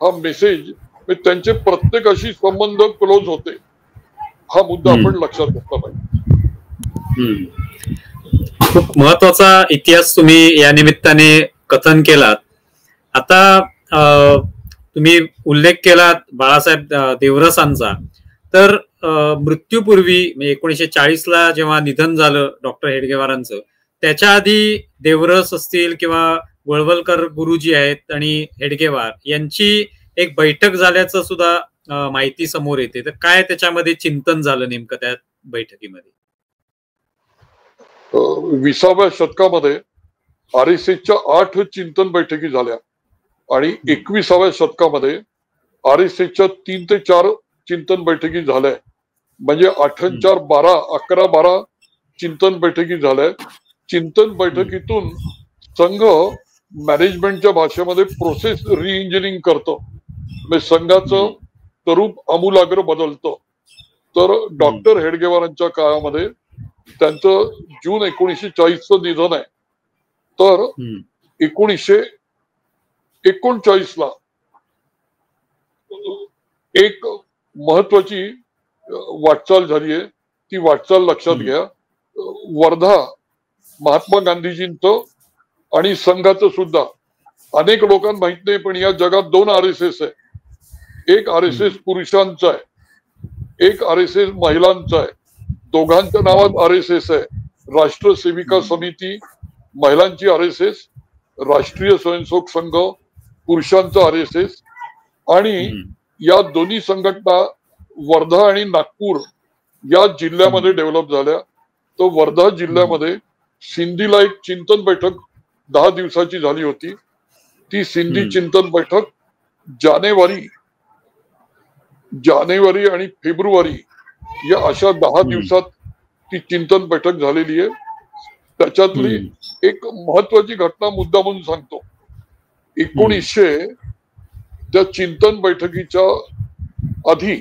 हा मेसेज त्यांचे प्रत्येकाशी संबंध क्लोज होते. हा मुद्दा आपण लक्षात घेतला पाहिजे. खूप महत्वाचा इतिहास तुम्ही या निमित्ताने कथन केलात. आता तुम्ही उल्लेख केलात बाळासाहेब देवरसांचा. तर मृत्यूपूर्वी 1940ला जेव्हा निधन झालं डॉक्टर हेडगेवारांचं, त्याच्या आधी देवरस असतील किंवा वळवलकर गुरुजी आहेत आणि हेडगेवार यांची एक बैठक झाल्याचं सुद्धा माहिती समोर येते. तर काय त्याच्यामध्ये चिंतन झालं नेमकं त्या बैठकीमध्ये? 20व्या शतकामध्ये RSSच्या 8 चिंतन बैठकी झाल्या आणि 21व्या शतकामध्ये RSSच्या 3 ते 4 चिंतन बैठकी झाल्या. म्हणजे 8 आणि 4 12, 11-12 चिंतन बैठकी झाल्या. चिंतन बैठकीतून संघ मॅनेजमेंटच्या भाषेमध्ये प्रोसेस रिइंजिनिअरिंग करतो, म्हणजे संघाचं स्वरूप आमूलाग्र बदलतं. तर डॉक्टर हेडगेवारांच्या काळामध्ये त्यांचं जून 1940चं निधन आहे. तर 1939ला एक महत्वाची वाटचाल झाली आहे. ती वाटचाल लक्षात घ्या. वर्धा महात्मा गांधीजींचं आणि संघाचं सुद्धा अनेक लोकांना माहित नाही, पण या जगात 2 RSS आहे. एक RSS पुरुषांचा आहे, एक RSS महिलांचा आहे. दोघांच्या नावात RSS आहे. राष्ट्र सेविका समिती महिलांची RSS, राष्ट्रीय स्वयंसेवक संघ पुरुषांचा RSS. आणि या दोन्ही संघटना वर्धा आणि नागपूर या जिल्ह्यामध्ये डेव्हलप झाल्या. तो वर्धा जिल्ह्यामध्ये सिंधीला एक चिंतन बैठक 10 दिवसाची झाली होती. ती सिंधी चिंतन बैठक जानेवारी आणि फेब्रुवारी या अशा 10 दिवसात ती चिंतन बैठक झालेली आहे. त्याच्यातली एक महत्वाची घटना मुद्दा म्हणून सांगतो. 1900 त्या चिंतन बैठकीच्या आधी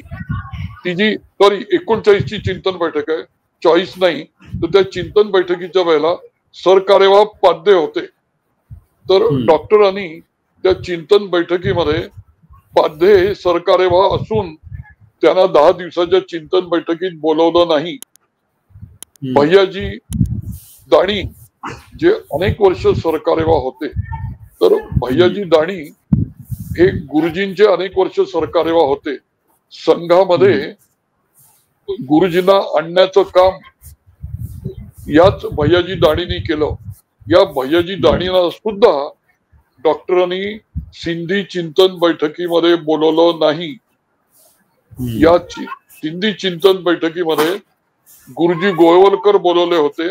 ती जी 39ची चिंतन बैठक आहे, 40 नाही, तर त्या चिंतन बैठकीच्या वेळेला सरकारेवा पाध्ये होते. तर डॉक्टरांनी त्या चिंतन बैठकीमध्ये पाध्ये हे सरकारेवा असून त्यांना 10 दिवसाच्या चिंतन बैठकीत बोलवलं नाही. भैयाजी दाणी जे अनेक वर्ष सरकारेवा होते, तर भैयाजी दाणी हे गुरुजींचे अनेक वर्ष सरकारेवा होते. संघामध्ये गुरुजींना आणण्याचं काम याच भैयाजी दाणींनी केलं. या भैयाजी दाणींना सुद्धा डॉक्टरांनी सिंधी चिंतन बैठकीमध्ये बोलवलं नाही. या सिंधी चिंतन बैठकीमध्ये गुरुजी गोळवलकर बोलवले होते,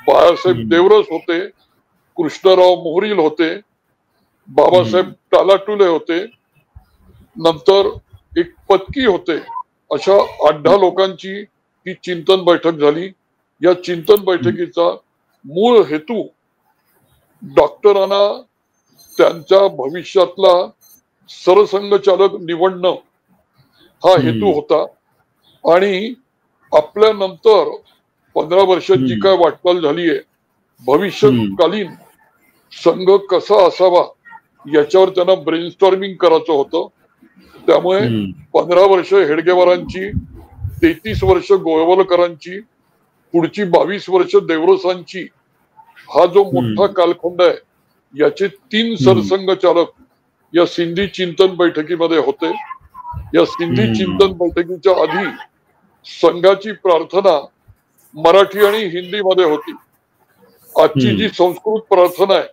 बाळासाहेब देवरस होते, कृष्णराव मोहरील होते, बाबासाहेब टालाटुले होते, नंतर एक पत्की होते. अशा 8-10 लोकांची ही चिंतन बैठक झाली. या चिंतन बैठकीचा मूळ हेतू डॉक्टरांना त्यांच्या भविष्यातला सरसंघचालक निवडणं हा हेतू होता. आणि आपल्या नंतर 15 वर्षात जी काय वाटचाल झालीये, भविष्यकालीन संघ कसा असावा याच्यावर त्यांना ब्रेनस्टॉर्मिंग करायचं होतं. त्यामुळे 15 वर्ष हेडगेवारांची, 33 वर्ष गोळवलकरांची, पुढची 22 वर्ष देवरसांची, हा जो मोठा कालखंड आहे याचे 3 सरसंघचालक या सिंधी चिंतन बैठकीमध्ये होते. या सिंधी चिंतन बैठकीच्या आधी संघाची प्रार्थना मराठी आणि हिंदी मध्ये होती. आजची जी संस्कृत प्रार्थना आहे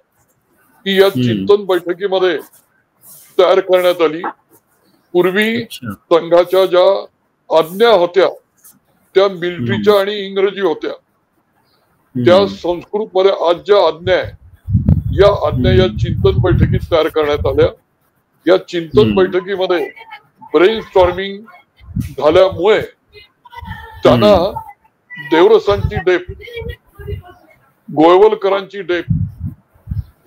ती या चिंतन बैठकीमध्ये तयार करण्यात आली. पूर्वी संघाच्या ज्या आज्ञा होत्या त्या मिलिटरीच्या आणि इंग्रजी होत्या. त्या संस्कृत मध्ये आज ज्या आज्ञा आहे या आज्ञा या चिंतन बैठकीत तयार करण्यात आल्या. या चिंतन बैठकीमध्ये ब्रेन स्टॉर्मिंग झाल्यामुळे त्यांना देवरसांची डेप, गोळवलकरांची डेप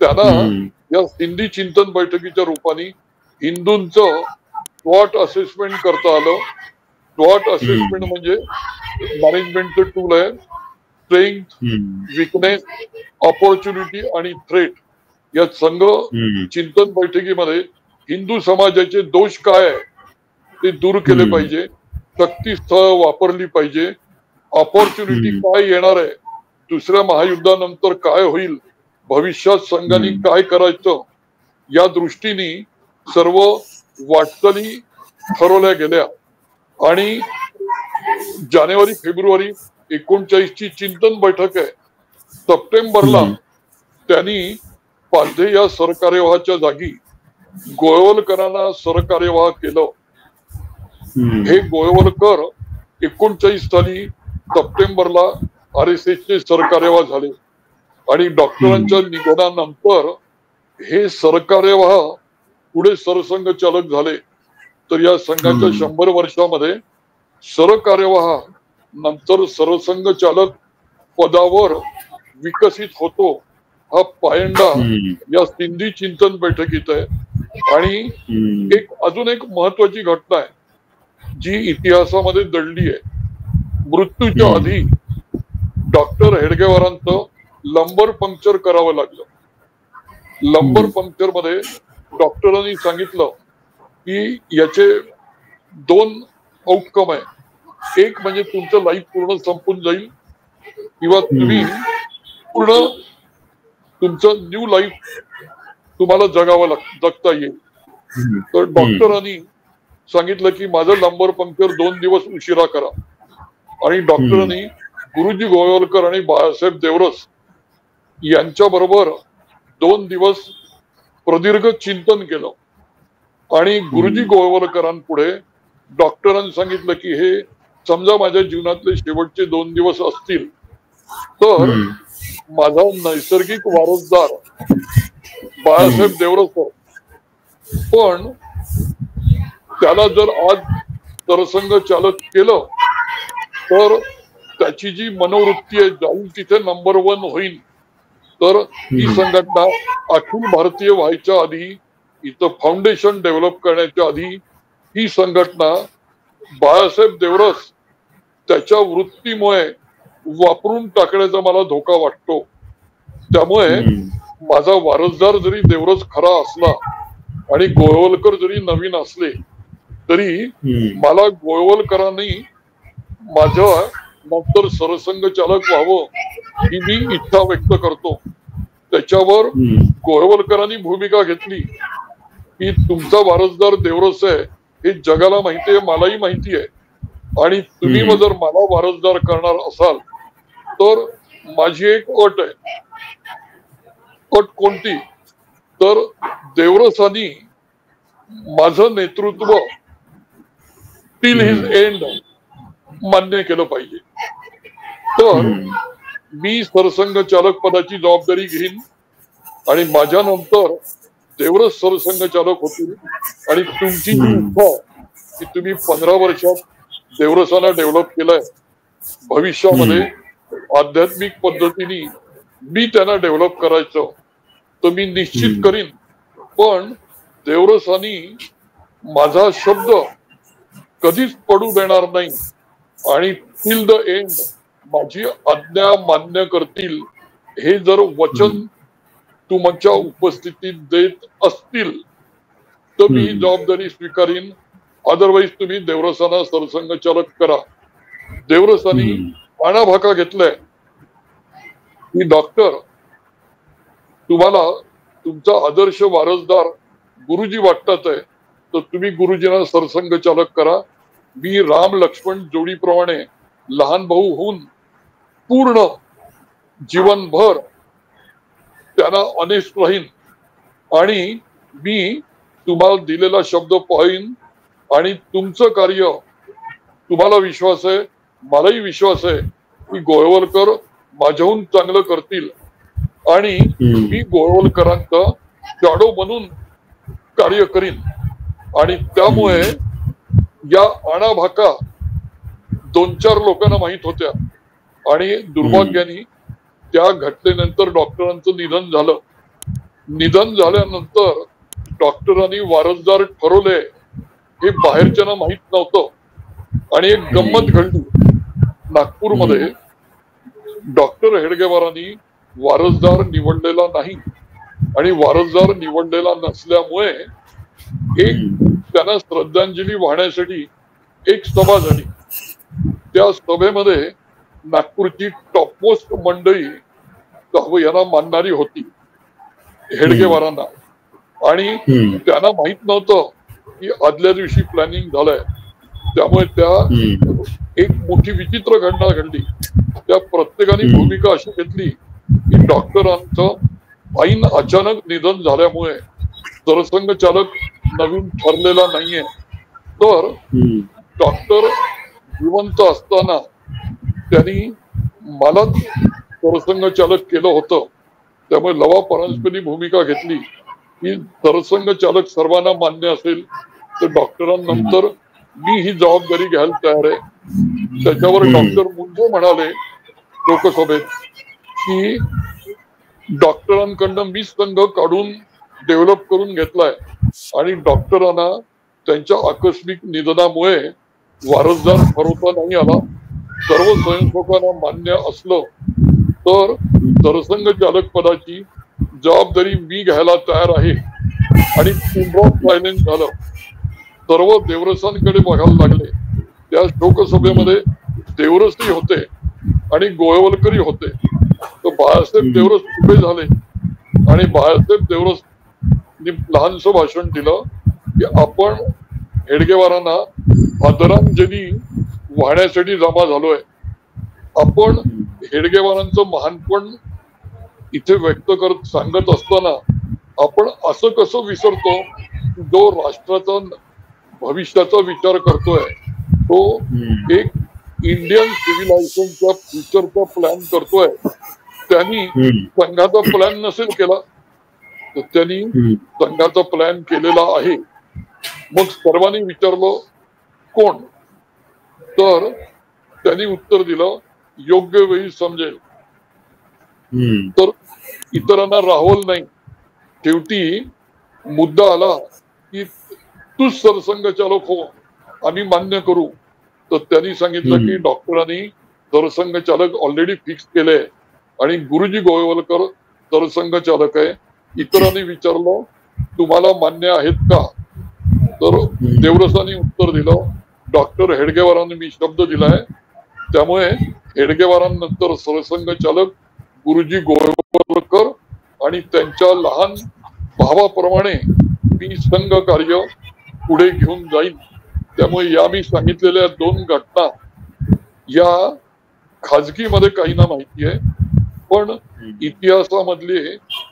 त्यांना या सिंधी चिंतन बैठकीच्या रूपाने हिंदूंचं स्वॉट असेसमेंट करता आलं. स्वॉट असेसमेंट म्हणजे मॅनेजमेंटचं टूल आहे. स्ट्रेंथ, विकनेस, ऑपॉर्च्युनिटी आणि थ्रेट या संघ चिंतन बैठकीमध्ये हिंदू समाजाचे दोष काय आहे ते दूर केले पाहिजे, शक्तीस्थळ वापरली पाहिजे, ऑपॉर्च्युनिटी काय येणार आहे, दुसऱ्या महायुद्धानंतर काय होईल, भविष्यात संघाने काय करायचं या दृष्टीने सर्व वाटचाली ठरवल्या गेल्या. आणि जानेवारी फेब्रुवारी 1939 ची चिंतन बैठक आहे. सप्टेंबरला त्यांनी पाध्ये या सरकार्यवाहाच्या जागी गोळवलकरांना सरकार्यवाह केलं. हे गोळवलकर 1939 साली सप्टेंबरला RSS चे सरकार्यवाह झाले आणि डॉक्टरांच्या निधनानंतर हे सरकार्यवाह पुढे सरसंघचालक झाले. तर या संघाच्या 100 वर्षामध्ये सरकार्यवाह नंतर सरसंघचालक पदावर विकसित होतो हा पायंडा या सिंधी चिंतन बैठकीत आहे. आणि अजून एक महत्वाची घटना आहे जी इतिहासामध्ये दडली आहे. मृत्यूच्या आधी डॉक्टर हेडगेवारांचं लंबर पंक्चर करावं लागलं. लंबर पंक्चर मध्ये डॉक्टरांनी सांगितलं की याचे 2 आउटकम आहे. एक म्हणजे तुमचं लाईफ पूर्ण संपून जाईल किंवा तुम्ही पूर्ण तुमचं न्यू लाईफ तुम्हाला जगता येईल. तर डॉक्टरांनी सांगितलं की माझं लंबर पंक्चर 2 दिवस उशिरा करा. आणि डॉक्टरांनी गुरुजी गोळवलकर आणि बाळासाहेब देवरस यांच्या बरोबर 2 दिवस प्रदीर्घ चिंतन केलं. आणि गुरुजी गोळवलकरांपुढे डॉक्टरांनी सांगितलं की हे समजा माझ्या जीवनातले शेवटचे 2 दिवस असतील तर माझा नैसर्गिक वारसदार बाळासाहेब देवरस, पण त्याला जर आज सरसंघ चालक केलं तर त्याची जी मनोवृत्ती आहे जाऊन तिथे नंबर 1 होईल. तर ही संघटना अखिल भारतीय व्हायच्या आधी, इथं फाउंडेशन डेव्हलप करण्याच्या आधी ही संघटना बाळासाहेब देवरस त्याच्या वृत्तीमुळे वापरून टाकण्याचा मला धोका वाटतो. त्यामुळे माझा वारसदार जरी देवरस खरा असला आणि गोळवलकर जरी नवीन असले तरी मला गोळवलकरांनी माझ्या नंतर सरसंघ चालक व्हावं ही मी इच्छा व्यक्त करतो. त्याच्यावर गोळवलकरांनी भूमिका घेतली की तुमचा वारसदार देवरस आहे हे जगाला माहिती आहे, मलाही माहिती आहे. आणि तुम्ही जर मला वारसदार करणार असाल तर माझी एक अट आहे. अट कोणती? तर देवरसांनी माझं नेतृत्व टिल हिज एंड मान्य केलं पाहिजे. तर मी सरसंघचालक पदाची जबाबदारी घेईन आणि माझ्यानंतर देवरस सरसंघचालक होतील आणि तुमची जी इच्छा की तुम्ही 15 वर्षात देवरसाला डेव्हलप केलंय, भविष्यामध्ये आध्यात्मिक पद्धतीने मी त्यांना डेव्हलप करायचं तर मी निश्चित करीन. पण देवरसानी माझा शब्द कधीच पडू देणार नाही आणि टिल द एंड माझी आज्ञा मान्य करतील हे जर वचन तुमच्या उपस्थितीत देत असतील तर मी ही जबाबदारी स्वीकारीन. अदरवाईज तुम्ही देवरसाना सरसंघचालक करा. देवरसानी पाणाभाका घेतलाय की डॉक्टर तुम्हाला तुमचा आदर्श वारसदार गुरुजी वाटतात आहे तर तुम्ही गुरुजींना सरसंघचालक करा. मी राम लक्ष्मण जोडीप्रमाणे लहान भाऊ होऊन पूर्ण जीवनभर त्यांना ऑनेस्ट राहीन आणि मी तुम्हाला दिलेला शब्द पाहीन आणि तुमचं कार्य तुम्हाला विश्वास आहे, मलाही विश्वास आहे की गोळवलकर माझ्याहून चांगलं करतील आणि मी गोळवलकरांचा शॅडो बनून कार्य करीन. आणि त्यामुळे या आणाभाका 2-4 लोकांना माहित होत्या आणि दुर्भाग्याने त्या घटनेनंतर डॉक्टरांचं निधन झालं. निधन झाल्यानंतर डॉक्टरांनी वारसदार ठरवले हे बाहेरच्यांना माहित नव्हतं आणि एक गंमत घडली. नागपूरमध्ये डॉक्टर हेडगेवारांनी वारसदार निवडलेला नाही आणि वारसदार निवडलेला नसल्यामुळे एक त्यांना श्रद्धांजली वाहण्यासाठी एक सभा झाली. त्या सभेमध्ये नागपूरची टॉपमोस्ट मंडळी यांना मानणारी होती हेडगेवारांना आणि त्यांना माहित नव्हतं की आदल्या दिवशी प्लॅनिंग झालंय. त्यामुळे त्या एक मोठी विचित्र घटना घडली. त्या प्रत्येकाने भूमिका अशी घेतली की डॉक्टरांचं ऐन अचानक निधन झाल्यामुळे सरसंघचालक नवीन ठरलेला नाहीये तर डॉक्टर जिवंत असताना त्यांनी मलाच सरसंघचालक केलं होतं. त्यामुळे लवा परांजपेंनी भूमिका घेतली की सरसंघचालक सर्वांना मान्य असेल तर डॉक्टरांनंतर मी ही जबाबदारी घ्यायला तयार आहे. त्याच्यावर डॉक्टर मुंडे म्हणाले लोकसभेत की डॉक्टरांकडनं मी संघ काढून डेव्हलप करून घेतलाय आणि डॉक्टरांना त्यांच्या आकस्मिक निधनामुळे वारसदार ठरवता नाही आला. सर्व स्वयंसेवकांना मान्य असलं तर सरसंघचालक पदाची जबाबदारी मी घ्यायला तयार आहे. आणि सायलेंट झालं. सर्व देवरसांकडे बघायला लागले. त्या शोकसभेमध्ये देवरसही होते आणि गोळवलकरही होते. तर बाळासाहेब देवरस उभे झाले आणि बाळासाहेब देवरस लहानसं भाषण दिलं की आपण हेडगेवारांना आदरांजली वाहण्यासाठी जमा झालोय. आपण हेडगेवारांचं महानपण इथे व्यक्त करत सांगत असताना आपण असं कसं विसरतो जो राष्ट्राचा भविष्याचा विचार करतोय तो एक इंडियन सिव्हिलायझेशनच्या फ्युचरचा प्लॅन करतोय. त्यांनी संघाचा प्लॅन नसेल केला तर त्यांनी संघाचा प्लॅन केलेला आहे. मग सर्वांनी विचारलं कोण तर त्यांनी उत्तर दिलं योग्य वेळी समजेल. तर इतरांना राहुल नाही. शेवटी मुद्दा आला की तूच सरसंघचालक हो आम्ही मान्य करू. तर त्यांनी सांगितलं की डॉक्टरांनी सरसंघचालक ऑलरेडी फिक्स केले आणि गुरुजी गोळवलकर सरसंघचालक आहे. इतरांनी विचारलं तुम्हाला मान्य आहेत का तर देवरसांनी उत्तर दिलं डॉक्टर हेडगेवारांनी मी शब्द दिलाय त्यामुळे हेडगेवारांनंतर सरसंघचालक गुरुजी गोळवलकर आणि त्यांच्या लहान भावाप्रमाणे मी संघ कार्य पुढे घेऊन जाईन. त्यामुळे या मी सांगितलेल्या 2 घटना या खाजगीमध्ये काहींना माहिती आहे पण इतिहासामधली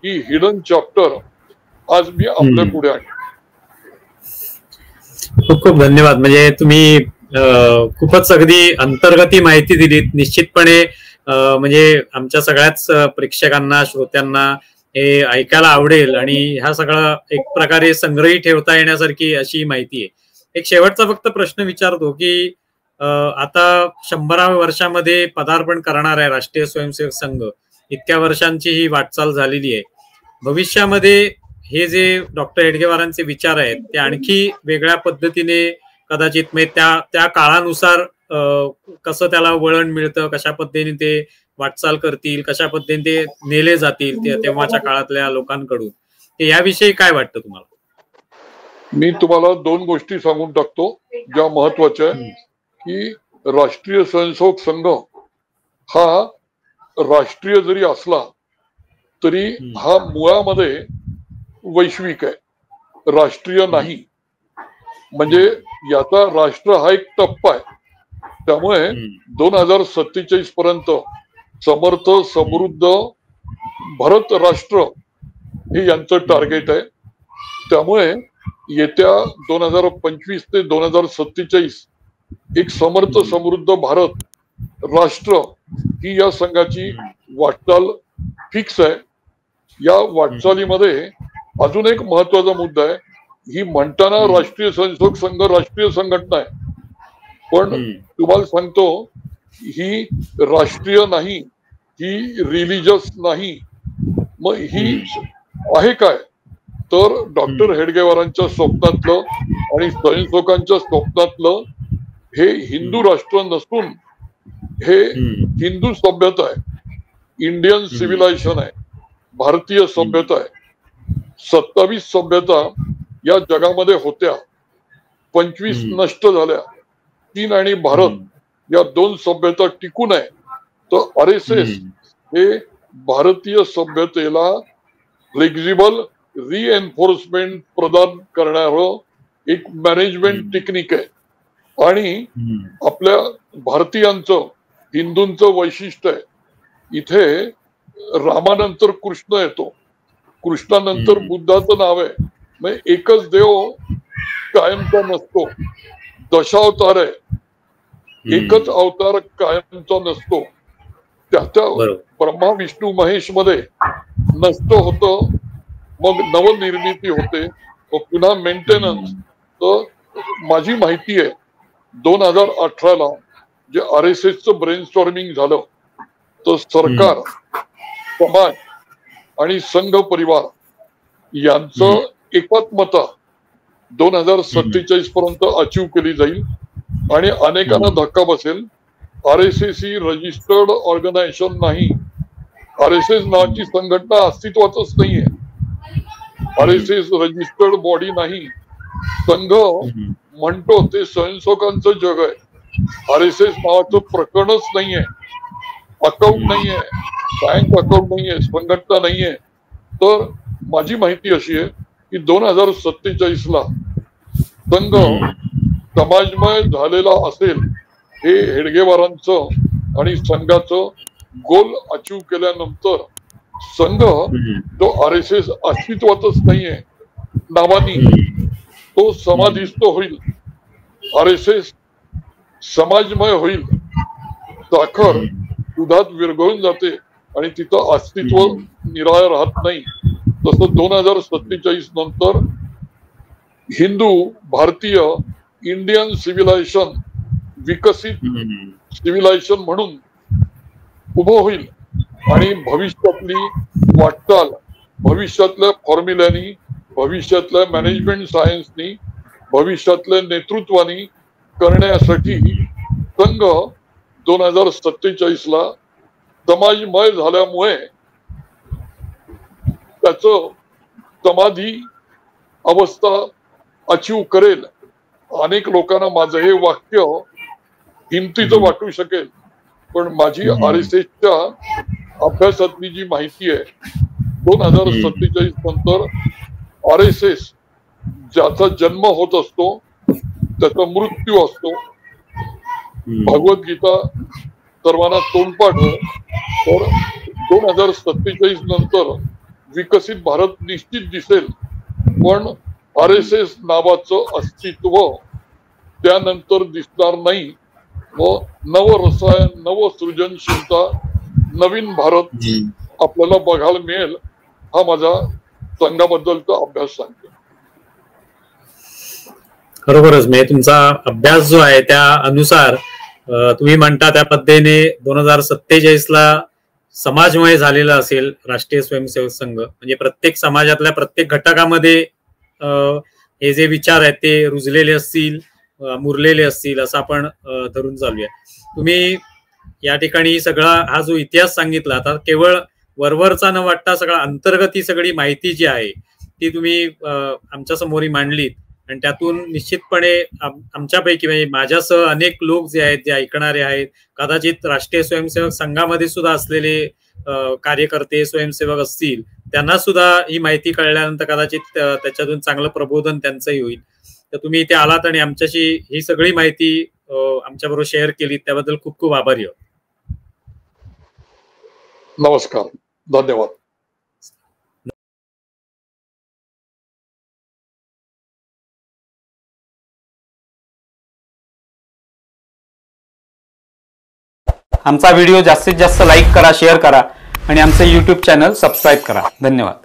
ही हिडन चॅप्टर आज मी आपल्या पुढे आहे. खूप खूप धन्यवाद. म्हणजे तुम्ही खूपच अगदी अंतर्गती माहिती दिलीत. निश्चितपणे म्हणजे आमच्या सगळ्याच प्रेक्षकांना, श्रोत्यांना हे ऐकायला आवडेल आणि हा सगळा एक प्रकारे संग्रही ठेवता येण्यासारखी अशी माहिती आहे. एक शेवटचा फक्त प्रश्न विचारतो की आता 100व्या वर्षामध्ये पदार्पण करणार आहे राष्ट्रीय स्वयंसेवक संघ. इतक्या वर्षांची ही वाटचाल झालेली आहे. भविष्यामध्ये हे जे डॉक्टर हेडगेवारांचे विचार आहेत ते आणखी वेगळ्या पद्धतीने कदाचित त्या काळानुसार कसं त्याला वळण मिळतं, कशा पद्धतीने ते वाटचाल करतील, कशा पद्धतीने ते नेले जातील तेव्हाच्या काळातल्या लोकांकडून, ते याविषयी काय वाटतं तुम्हाला? मी तुम्हाला 2 गोष्टी सांगून टाकतो ज्या महत्वाच्या आहे की राष्ट्रीय स्वयंसेवक संघ हा राष्ट्रीय जरी असला तरी हा मुळामध्ये वैश्विक आहे, राष्ट्रीय नाही. म्हणजे याचा राष्ट्र हा एक टप्पा आहे. त्यामुळे 2047 पर्यंत समर्थ समृद्ध भारत राष्ट्र हे यांचं टार्गेट आहे. त्यामुळे येत्या 2025 ते 2047 एक समर्थ समृद्ध भारत राष्ट्र ही या संघाची वाटचाल फिक्स आहे. या वाटचालीमध्ये अजून एक महत्वाचा मुद्दा आहे. ही म्हणताना राष्ट्रीय स्वयंसेवक संघ राष्ट्रीय संघटना आहे, पण तुम्हाला सांगतो ही राष्ट्रीय नाही, ही रिलिजियस नाही. मग ही आहे काय तर डॉक्टर हेडगेवारांच्या स्वप्नातलं आणि स्वयंसेवकांच्या स्वप्नातलं हे हिंदू राष्ट्र नसून हे हिंदू सभ्यता आहे, इंडियन सिव्हिलायझेशन आहे, भारतीय सभ्यता आहे. 27 सभ्यता या जगामध्ये होत्या, 25 नष्ट झाल्या. चीन आणि भारत या 2 सभ्यता टिकून आहे. तर RSS हे भारतीय सभ्यतेला फ्लेक्झिबल रिएन्फोर्समेंट प्रदान करणारं एक मॅनेजमेंट टेक्निक आहे. आणि आपल्या भारतीयांचं हिंदूंचं वैशिष्ट्य आहे, इथे रामानंतर कृष्ण येतो, कृष्णानंतर बुद्धाचं नाव आहे. म्हणजे एकच देव कायमचा नसतो, दशावतार आहे. एकच अवतार कायमचा नसतो. त्या ब्रह्मा विष्णू महेश मध्ये नष्ट होतं, मग नवनिर्मिती होते, मग पुन्हा मेंटेनन्स. तर माझी माहिती आहे 2018ला जे RSSचं ब्रेनस्टॉर्मिंग झालं तर सरकार, समाज आणि संघ परिवार यांचं एकात्मता 2047 पर्यंत अचीव केली जाईल. आणि अनेकांना धक्का बसेल, RSS ही रजिस्टर्ड ऑर्गनायझेशन नाही, RSS नावाची संघटना अस्तित्वातच नाहीये, RSS रजिस्टर्ड बॉडी नाही. संघ म्हणतो ते स्वयंसेवकांचं जग आहे, RSS नावाचं प्रकरणच नाहीये, अकाउंट नाहीये, बँक अकाउंट नाहीये, संघटना नाहीये. तर माझी माहिती अशी आहे की 2047ला संघ समाजमय झालेला असेल. हे हेडगेवारांचं आणि संघाचं गोल अचीव केल्यानंतर संघ जो RSS अस्तित्वातच नाहीये नावानी, तो समाधिस्थ होईल, RSS समाजमय होईल. साखर दुधात विरघळून जाते आणि तिथं अस्तित्व निराळ राहत नाही. तसं 2047 नंतर हिंदू भारतीय इंडियन सिव्हिलायझेशन विकसित सिव्हिलायझेशन म्हणून उभं होईल. आणि भविष्यातली वाटचाल भविष्यातल्या फॉर्म्युल्यानी, भविष्यातल्या मॅनेजमेंट सायन्सनी, भविष्यातल्या नेतृत्वानी करण्यासाठी संघ 2047ला समाजमय झाल्यामुळे त्याचं समाधी अवस्था अचीव करेल. अनेक लोकांना माझं हे वाक्य हिमतीचं वाटू शकेल, पण माझी RSSच्या अभ्यासातली जी माहिती आहे 2047 नंतर RSS ज्याचा जन्म होत असतो त्याचा मृत्यू असतो. भगवद्गीता सर्वांना तोंडपाठ आहे. तर 2047 नंतर विकसित भारत निश्चित दिसेल, पण RSS नावाचं अस्तित्व त्यानंतर दिसणार नाही. व नव रसायन, नव सृजनशीलता नवीन भारत आपल्याला बघायला मिळेल, हा माझा संघाबद्दलचा अभ्यास सांगतो. खरोखरच म्हणजे तुमचा अभ्यास जो आहे त्या अनुसार तुम्ही म्हणता त्या पद्धतीने 2047ला समाजमय झालेला असेल राष्ट्रीय स्वयंसेवक संघ. म्हणजे प्रत्येक समाजातल्या प्रत्येक घटकामध्ये हे जे विचार आहेत ते रुजलेले असतील, मुरलेले असतील असं आपण धरून चालूया. तुम्ही या ठिकाणी सगळा हा जो इतिहास सांगितला, आता केवळ वरवरचा न वाटता सगळा अंतर्गत ही सगळी माहिती जी आहे ती तुम्ही आमच्या समोर मांडलीत. आणि त्यातून निश्चितपणे आमच्यापैकी म्हणजे माझ्यासह अनेक लोक जे आहेत, जे ऐकणारे आहेत, कदाचित राष्ट्रीय स्वयंसेवक संघामध्ये सुद्धा असलेले कार्यकर्ते स्वयंसेवक असतील, त्यांना सुद्धा ही माहिती कळल्यानंतर कदाचित त्याच्यातून चांगलं प्रबोधन त्यांचंही होईल. तर तुम्ही इथे आलात आणि आमच्याशी ही सगळी माहिती आमच्याबरोबर शेअर केली, त्याबद्दल खूप खूप आभारी आहोत. नमस्कार, धन्यवाद. आमचा व्हिडिओ जास्तीत जास्त लाईक करा, शेअर करा आणि आमचे YouTube चॅनल सबस्क्राईब करा. धन्यवाद.